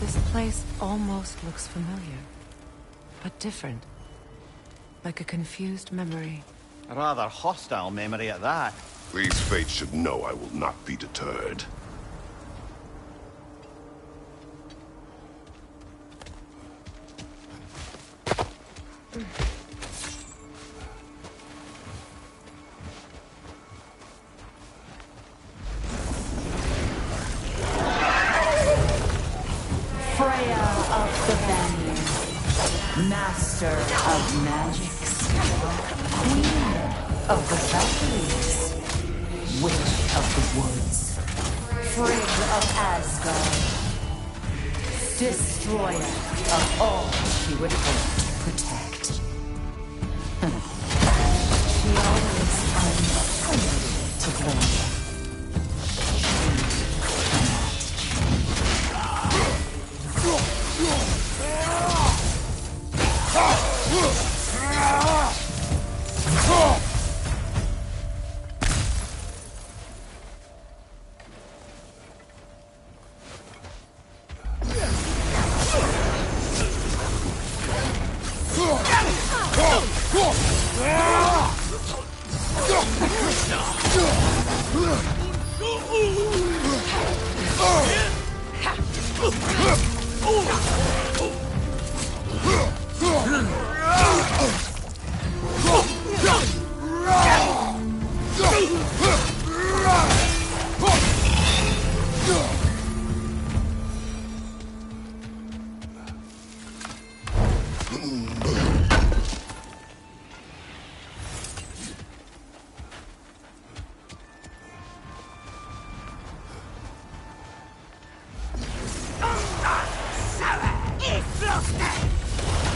This place almost looks familiar, but different. Like a confused memory. A rather hostile memory at that. These fates should know I will not be deterred. Freya of the Vanir, Master of Magics, Queen of the Valkyries, Witch of the Woods, Frigg of Asgard, Destroyer of all she would hope to protect. She always finds somebody to blame.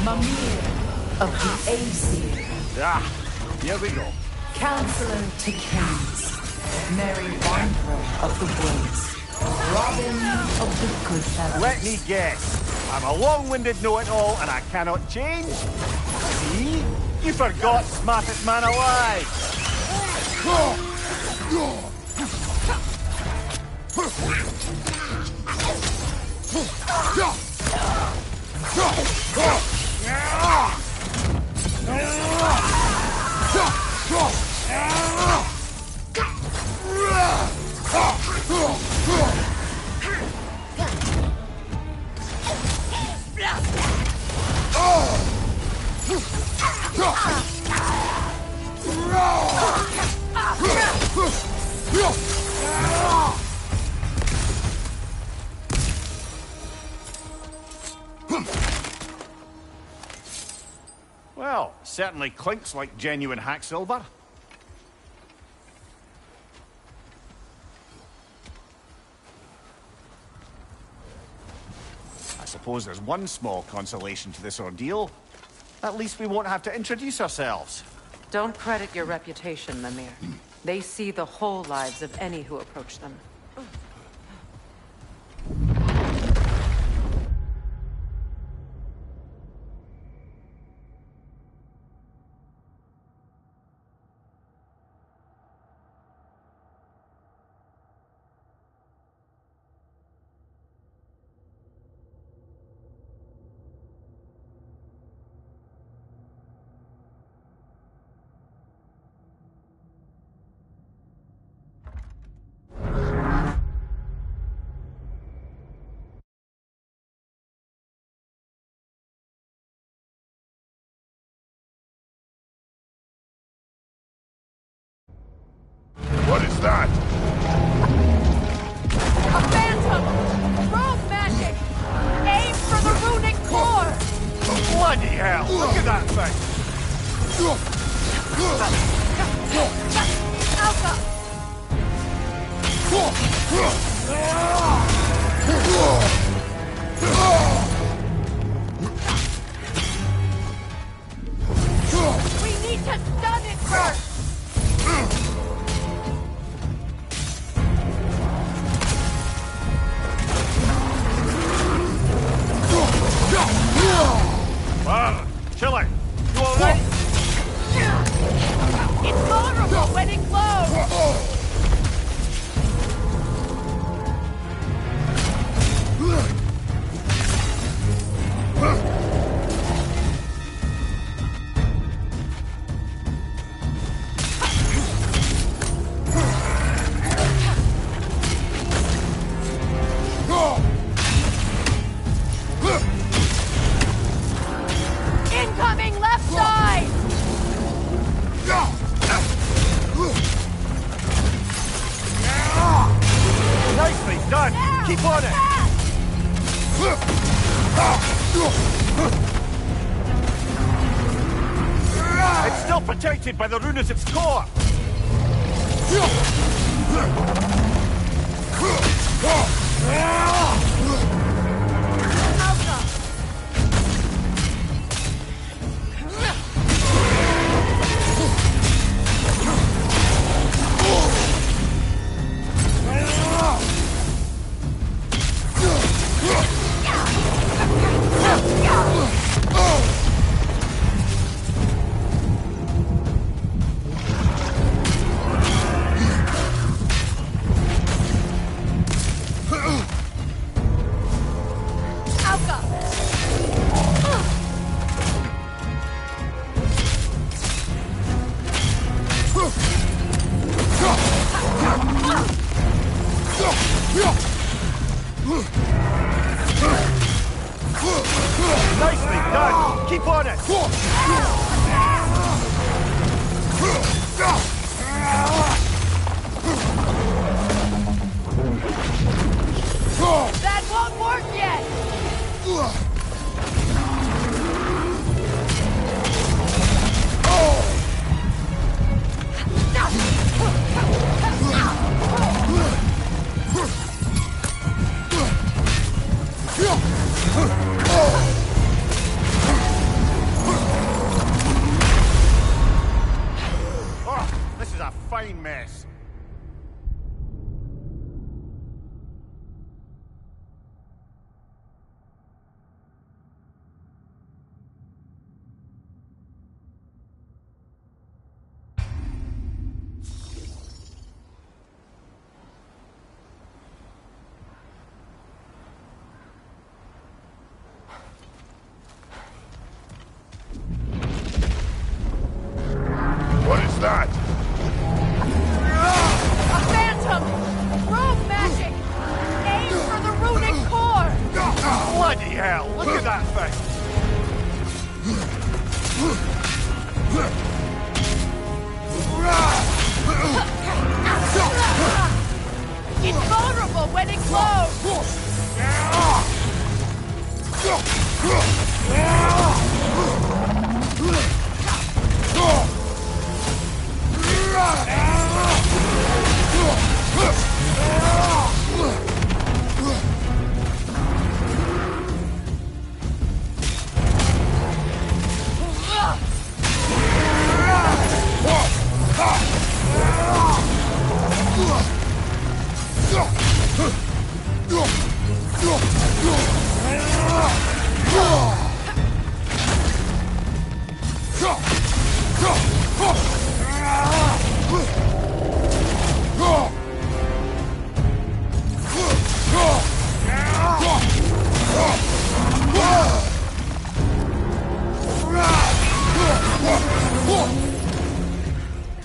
Mimir of the Aesir. Ah, here we go. Counselor to Kings. Merry Wanderer of the Woods. Robin of the Goodfellas. Let me guess. I'm a long-winded know-it-all and I cannot change? See? You forgot smartest man alive! Well, certainly clinks like genuine hack silver. I suppose there's one small consolation to this ordeal. At least we won't have to introduce ourselves. Don't credit your reputation, Mimir. They see the whole lives of any who approach them. What is that? A phantom! Rogue magic! Aim for the runic core! Bloody hell! Look at that thing! Alpha! We need to stun it first! Chiller! You alright? It's vulnerable when it glows! Incoming left side! Nicely done! There! Keep on it! It's still protected by the rune at its core! Nicely done! Keep on it! That won't work yet!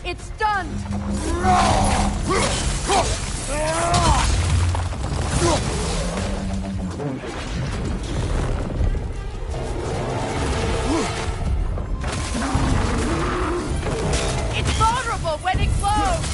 It's done! It's vulnerable when it glows!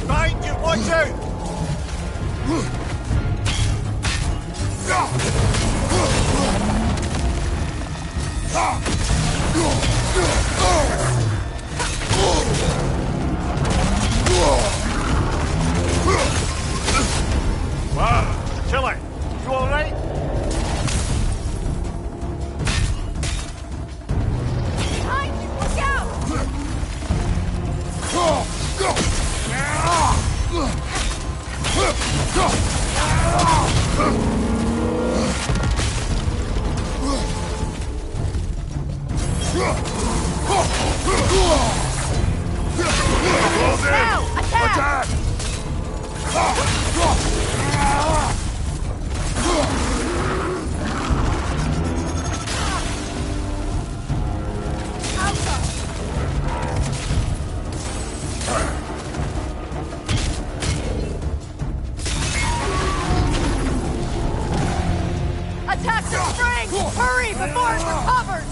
Mind you, watch out! Wow, Chile, you all right? Behind you! Look out! Now! Attack! Attack the spring! Hurry before it recovers!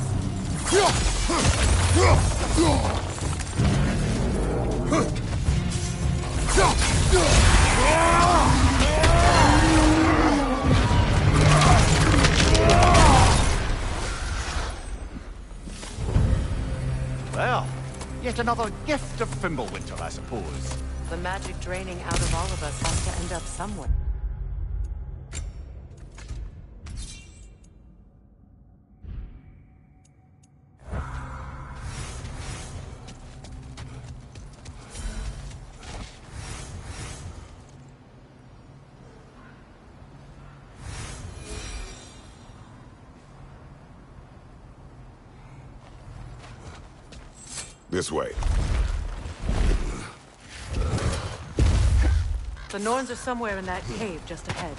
Well, yet another gift of Fimbulwinter, I suppose. The magic draining out of all of us has to end up somewhere. This way. The Norns are somewhere in that cave just ahead.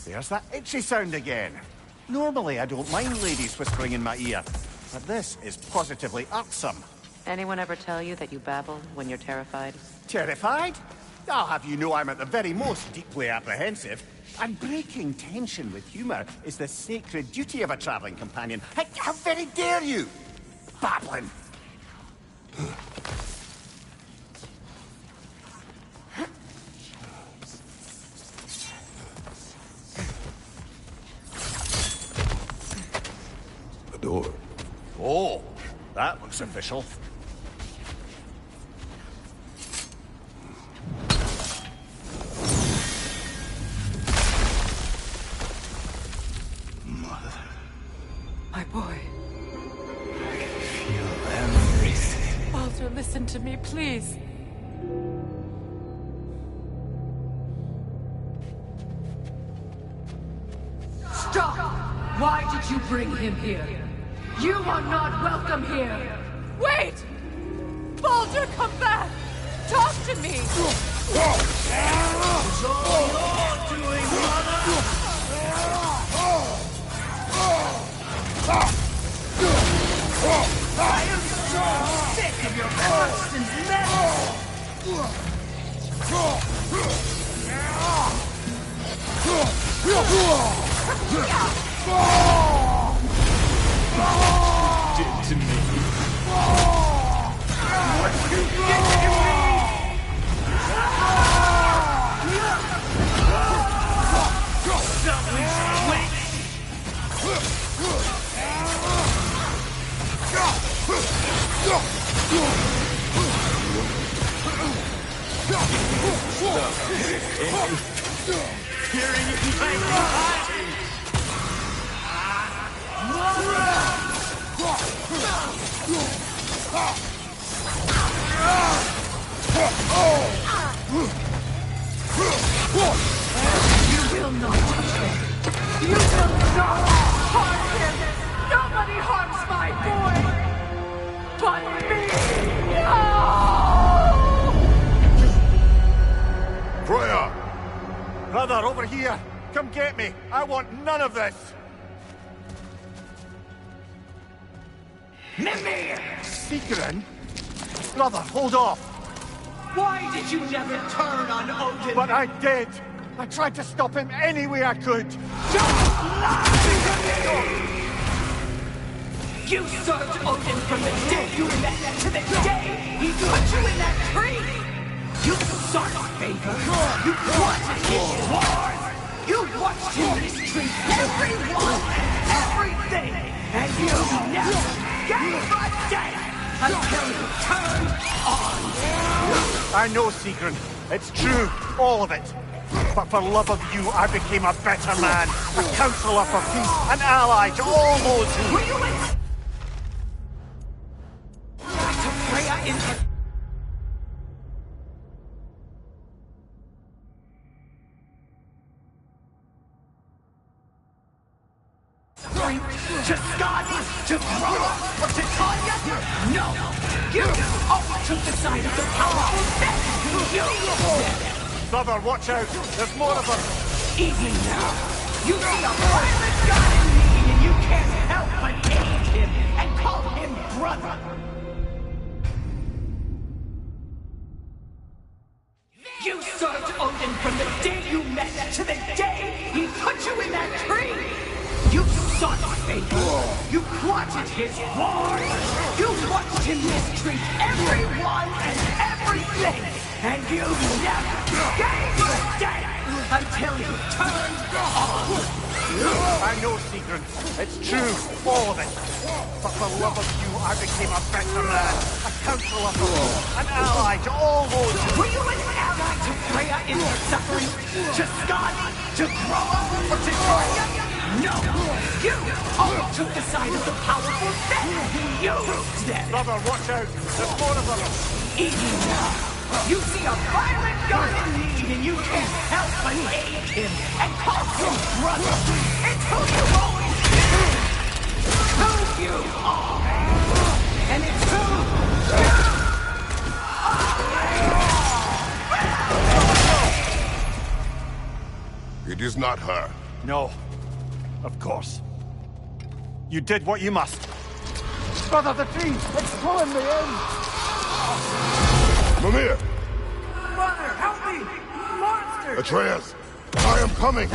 There's that itchy sound again. Normally I don't mind ladies whispering in my ear, but this is positively irksome. Anyone ever tell you that you babble when you're terrified? Terrified? I'll have you know I'm at the very most deeply apprehensive. And breaking tension with humour is the sacred duty of a travelling companion. How very dare you! Babbling! The door. Oh, that looks official. My boy. Feel everything. Walter, listen to me, please. Stop! Why did you bring him here? You are not welcome here! Wait! Baldur, come back! Talk to me! It's all you're doing, brother! I am so sick of your constant Did to me. What you did to me! You will not touch him. You will not harm him. Nobody harms my boy. But me. No! Freya! Brother, over here! Come get me! I want none of this! Mimir! Sigrun? Brother, hold off! Why did you never turn on Odin? But I did! I tried to stop him any way I could! Don't lie! You served Odin from the day you met to the day he put you in that tree! You sought favor! You wanted his wars! You watched him mistreat everyone and everything! And you never gave a damn until you turned on! I know, Sigrun. It's true, all of it. But for love of you, I became a better man, a counselor for peace, an ally to all those who... Were you in... To Freya in the... To Skadi, to Groa, or to Tanya? No! You always took the side of the powerful then! You said it! Brother, watch out! There's more of them! Easy now! You see a violent god in need and you can't help but aid him and call him brother! You served Odin from the day you met to the day he put you in that tree! You sought favor! You plotted his wars! You watched him mistreat everyone and everything! And you never gave a damn until you turned on! I know, Sigrun. It's true, all of it. But for love of you, I became a better man, a counselor for all, an ally to all those who... Were you an ally to Freya in her suffering? To Skadi? To Groa? Or to Tanya? No! You always took the side of the powerful then! You said... Brother, watch out! There's more of them! Easy now! You see a violent god in need and you can't help but aid him and call him brother! It's who you always been! Who you are! And it's who It is not her. No. Of course. You did what you must. Brother, the tree! It's pulling me in! Mimir! Brother, help me! Monster! Atreus! I am coming!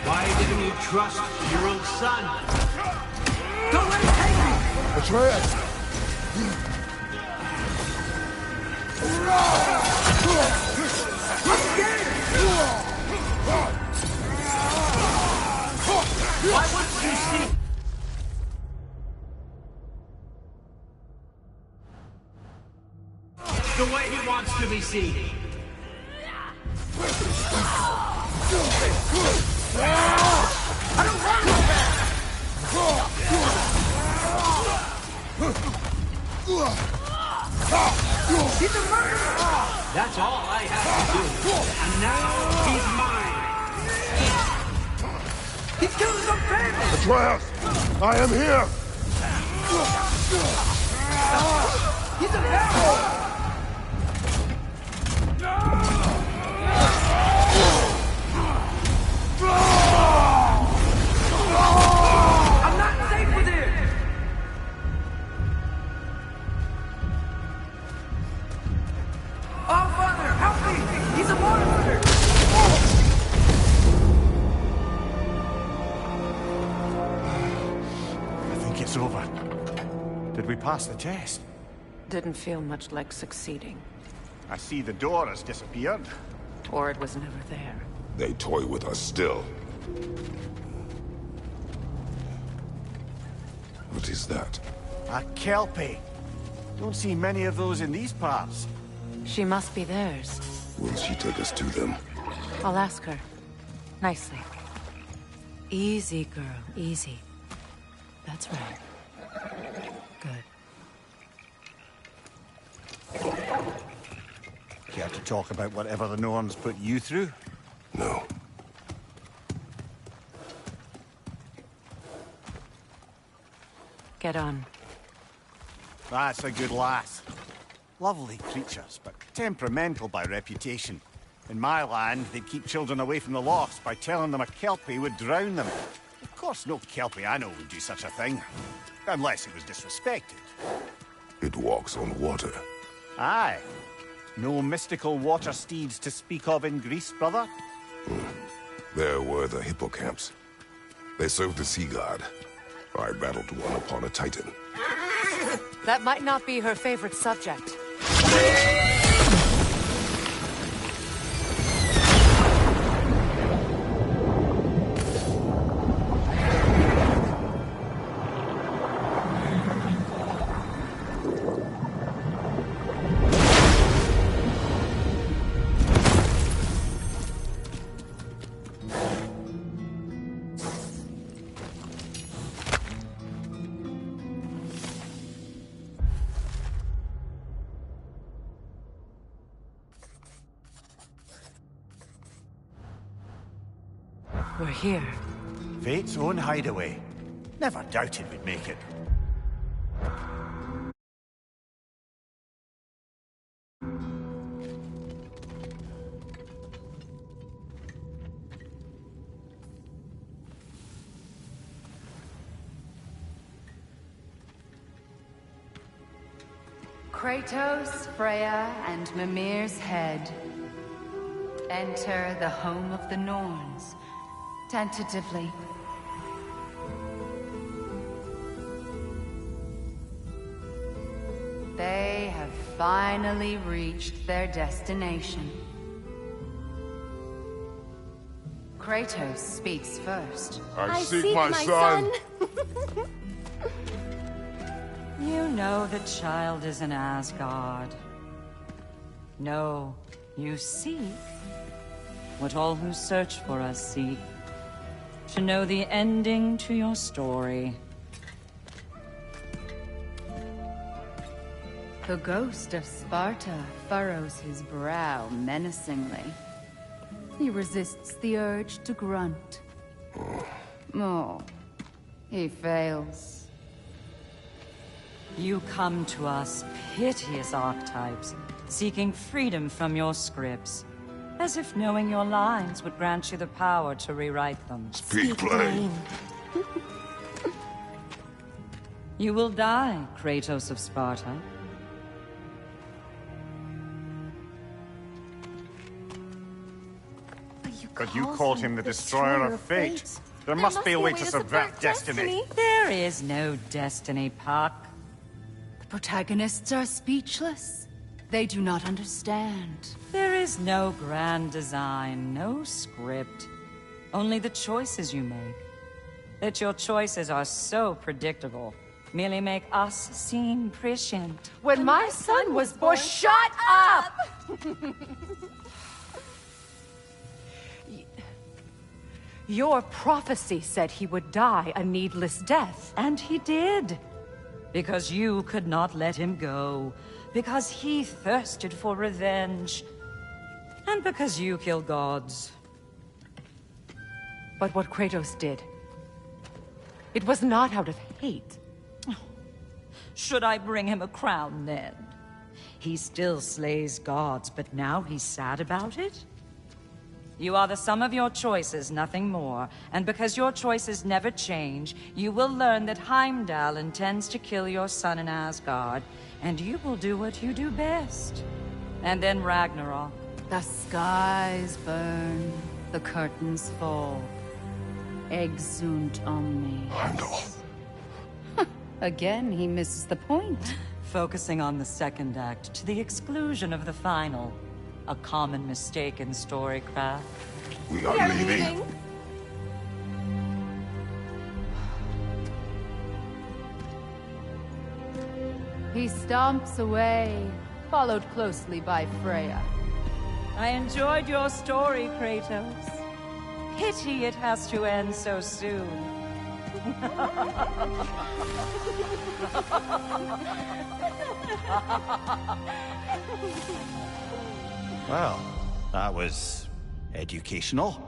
Why didn't you trust your own son? Don't let him take me! Atreus! I'm scared! Why wouldn't you see? The way he wants to be seen. He's a murderer! That's all I have to do. And now he's mine. He's killing some family! Atreus! I am here! He's a vampire! I'm not safe with him! Oh, Father, help me! He's a monster! I think it's over. Did we pass the test? Didn't feel much like succeeding. I see the door has disappeared. Or it was never there. They toy with us still. What is that? A Kelpie. Don't see many of those in these parts. She must be theirs. Will she take us to them? I'll ask her. Nicely. Easy, girl. Easy. That's right. Good. Care to talk about whatever the Norns put you through? No. Get on. That's a good lass. Lovely creatures, but temperamental by reputation. In my land, they'd keep children away from the lost by telling them a Kelpie would drown them. Of course, no Kelpie I know would do such a thing. Unless it was disrespected. It walks on water. Aye. No mystical water steeds to speak of in Greece, brother? There were the hippocamps. They served the sea god. I battled one upon a titan. That might not be her favorite subject. We're here. Fate's own hideaway. Never doubted we'd make it. Kratos, Freya, and Mimir's head. Enter the home of the Norns. Tentatively. They have finally reached their destination. Kratos speaks first. I seek my son. You know the child is in Asgard. No, you seek what all who search for us seek. To know the ending to your story. The ghost of Sparta furrows his brow menacingly. He resists the urge to grunt. Oh, he fails. You come to us, piteous archetypes, seeking freedom from your scripts. As if knowing your lines would grant you the power to rewrite them. Speak plain. You will die, Kratos of Sparta. But you called him the Destroyer of Fate. There must be a way to subvert destiny. There is no destiny, Puck. The protagonists are speechless. They do not understand. There is no grand design, no script. Only the choices you make. That your choices are so predictable, merely make us seem prescient. When my son was born, shut up! Your prophecy said he would die a needless death. And he did. Because you could not let him go. Because he thirsted for revenge. And because you kill gods. But what Kratos did, it was not out of hate. Should I bring him a crown then? He still slays gods, but now he's sad about it? You are the sum of your choices, nothing more. And because your choices never change, you will learn that Heimdall intends to kill your son in Asgard, and you will do what you do best. And then Ragnarok. The skies burn, the curtains fall. Exunt omni. Heimdall. Again, he misses the point. Focusing on the second act to the exclusion of the final. A common mistake in storycraft. We are leaving. He stomps away, followed closely by Freya. I enjoyed your story, Kratos. Pity it has to end so soon. Well, that was educational.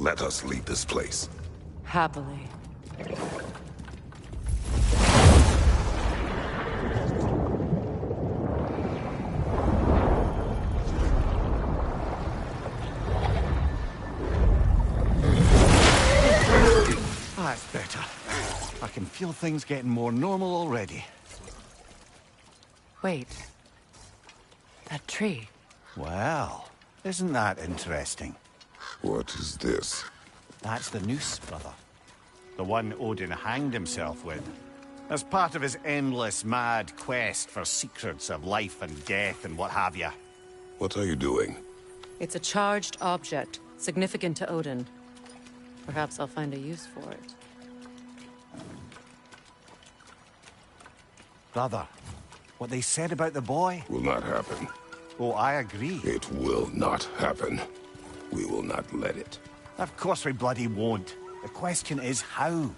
Let us leave this place. Happily. That's better. I can feel things getting more normal already. Wait. That tree. Well, isn't that interesting? What is this? That's the noose, brother. The one Odin hanged himself with. As part of his endless, mad quest for secrets of life and death and what have you. What are you doing? It's a charged object, significant to Odin. Perhaps I'll find a use for it. Brother, what they said about the boy? Will not happen. Oh, I agree. It will not happen. We will not let it. Of course we bloody won't. The question is how?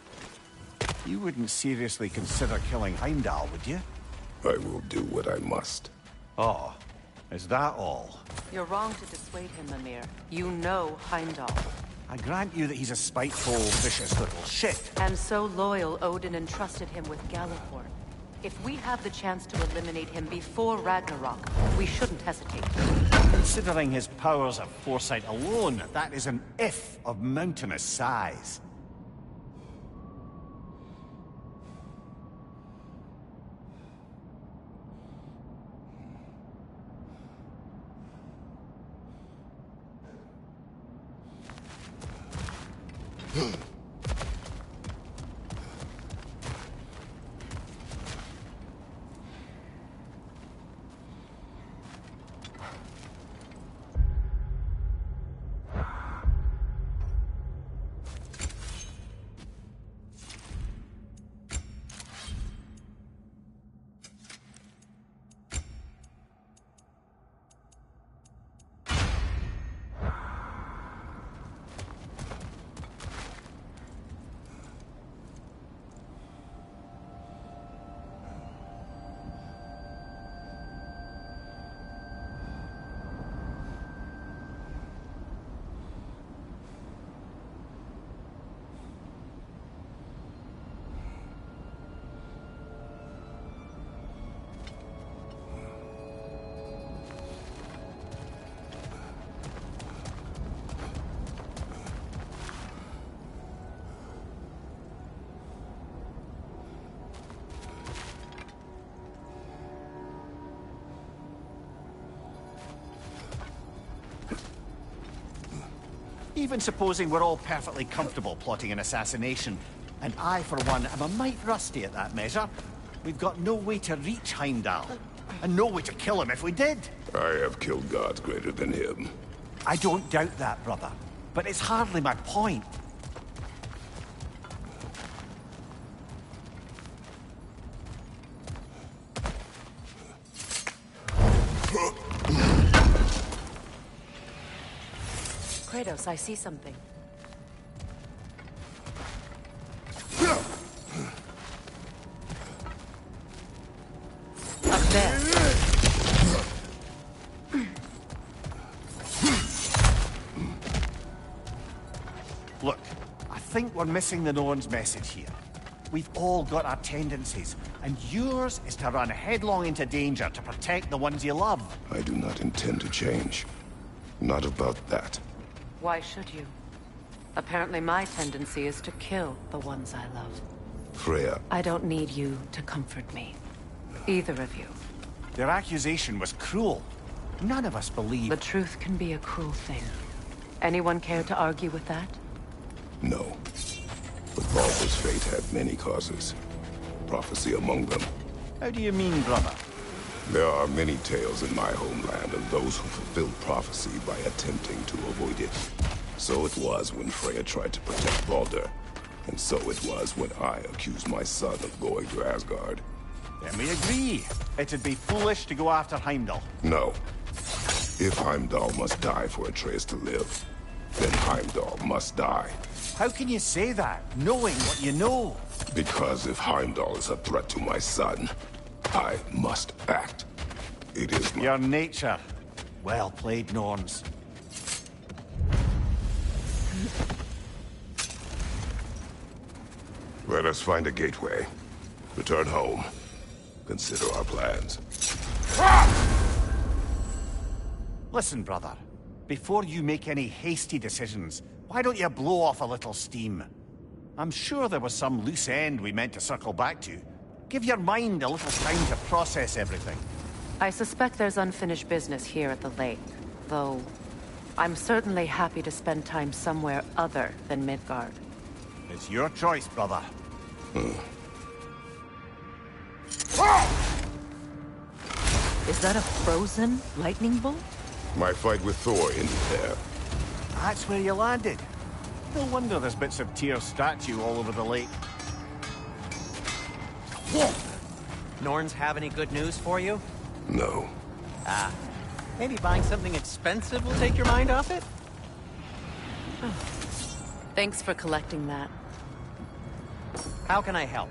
You wouldn't seriously consider killing Heimdall, would you? I will do what I must. Oh, is that all? You're wrong to dissuade him, Mimir. You know Heimdall. I grant you that he's a spiteful, vicious little shit. And so loyal, Odin entrusted him with Galliford. If we have the chance to eliminate him before Ragnarok, we shouldn't hesitate. Considering his powers of foresight alone, that is an if of mountainous size. Even supposing we're all perfectly comfortable plotting an assassination, and I, for one, am a mite rusty at that measure, we've got no way to reach Heimdall, and no way to kill him if we did. I have killed gods greater than him. I don't doubt that, brother, but it's hardly my point. Kratos, I see something. Up there. Look, I think we're missing the Norn's message here. We've all got our tendencies, and yours is to run headlong into danger to protect the ones you love. I do not intend to change. Not about that. Why should you? Apparently my tendency is to kill the ones I love. Freya. I don't need you to comfort me. Either of you. Their accusation was cruel. None of us believe... The truth can be a cruel thing. Anyone care to argue with that? No. But Balder's fate had many causes. Prophecy among them. How do you mean, brother? There are many tales in my homeland of those who fulfilled prophecy by attempting to avoid it. So it was when Freya tried to protect Balder. And so it was when I accused my son of going to Asgard. Then we agree. It'd be foolish to go after Heimdall. No. If Heimdall must die for Atreus to live, then Heimdall must die. How can you say that, knowing what you know? Because if Heimdall is a threat to my son, I must act. It is your nature. Well played, Norns. Let us find a gateway. Return home. Consider our plans. Listen, brother. Before you make any hasty decisions, why don't you blow off a little steam? I'm sure there was some loose end we meant to circle back to. Give your mind a little time to process everything. I suspect there's unfinished business here at the lake, though I'm certainly happy to spend time somewhere other than Midgard. It's your choice, brother. Is that a frozen lightning bolt? My fight with Thor ended there. That's where you landed. No wonder there's bits of Tyr's statue all over the lake. Norns have any good news for you? No. Ah. Maybe buying something expensive will take your mind off it? Thanks for collecting that. How can I help?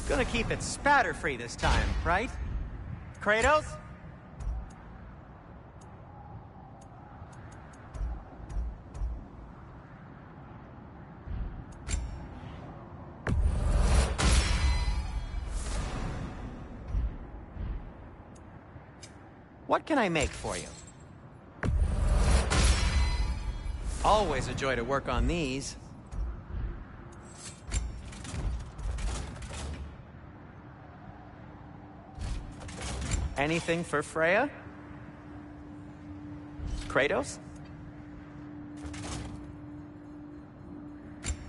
Gonna keep it spatter-free this time, right? Kratos? What can I make for you? Always a joy to work on these. Anything for Freya? Kratos?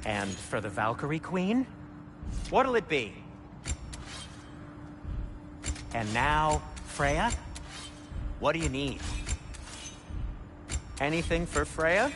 And for the Valkyrie Queen? What'll it be? And now, Freya? What do you need? Anything for Freya?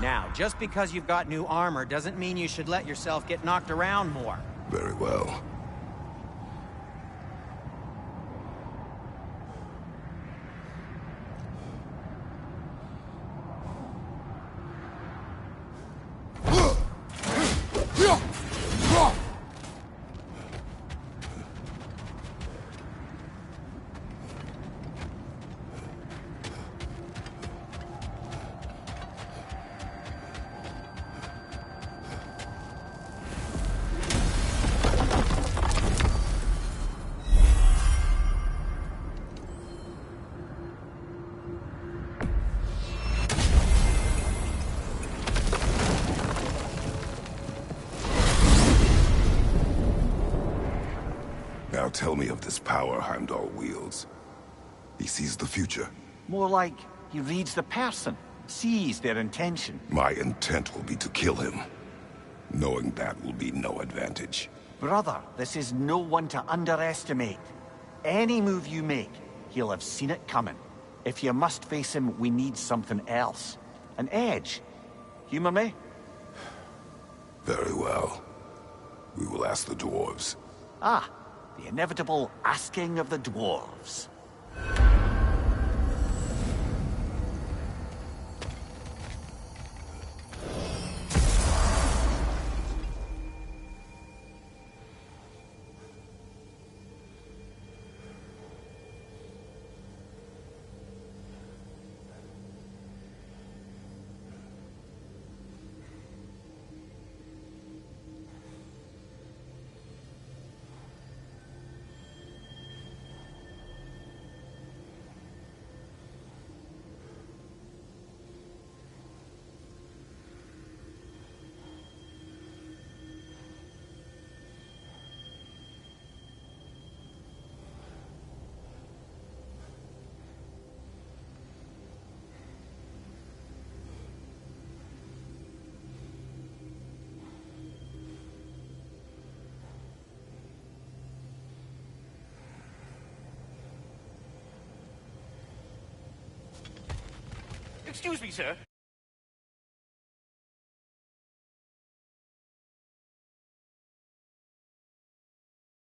Now, just because you've got new armor doesn't mean you should let yourself get knocked around more. Very well. Now tell me of this power Heimdall wields. He sees the future. More like he reads the person, sees their intention. My intent will be to kill him. Knowing that will be no advantage. Brother, this is no one to underestimate. Any move you make, he'll have seen it coming. If you must face him, we need something else. An edge. Humor me? Very well. We will ask the dwarves. Ah, the inevitable asking of the dwarves. Excuse me, sir.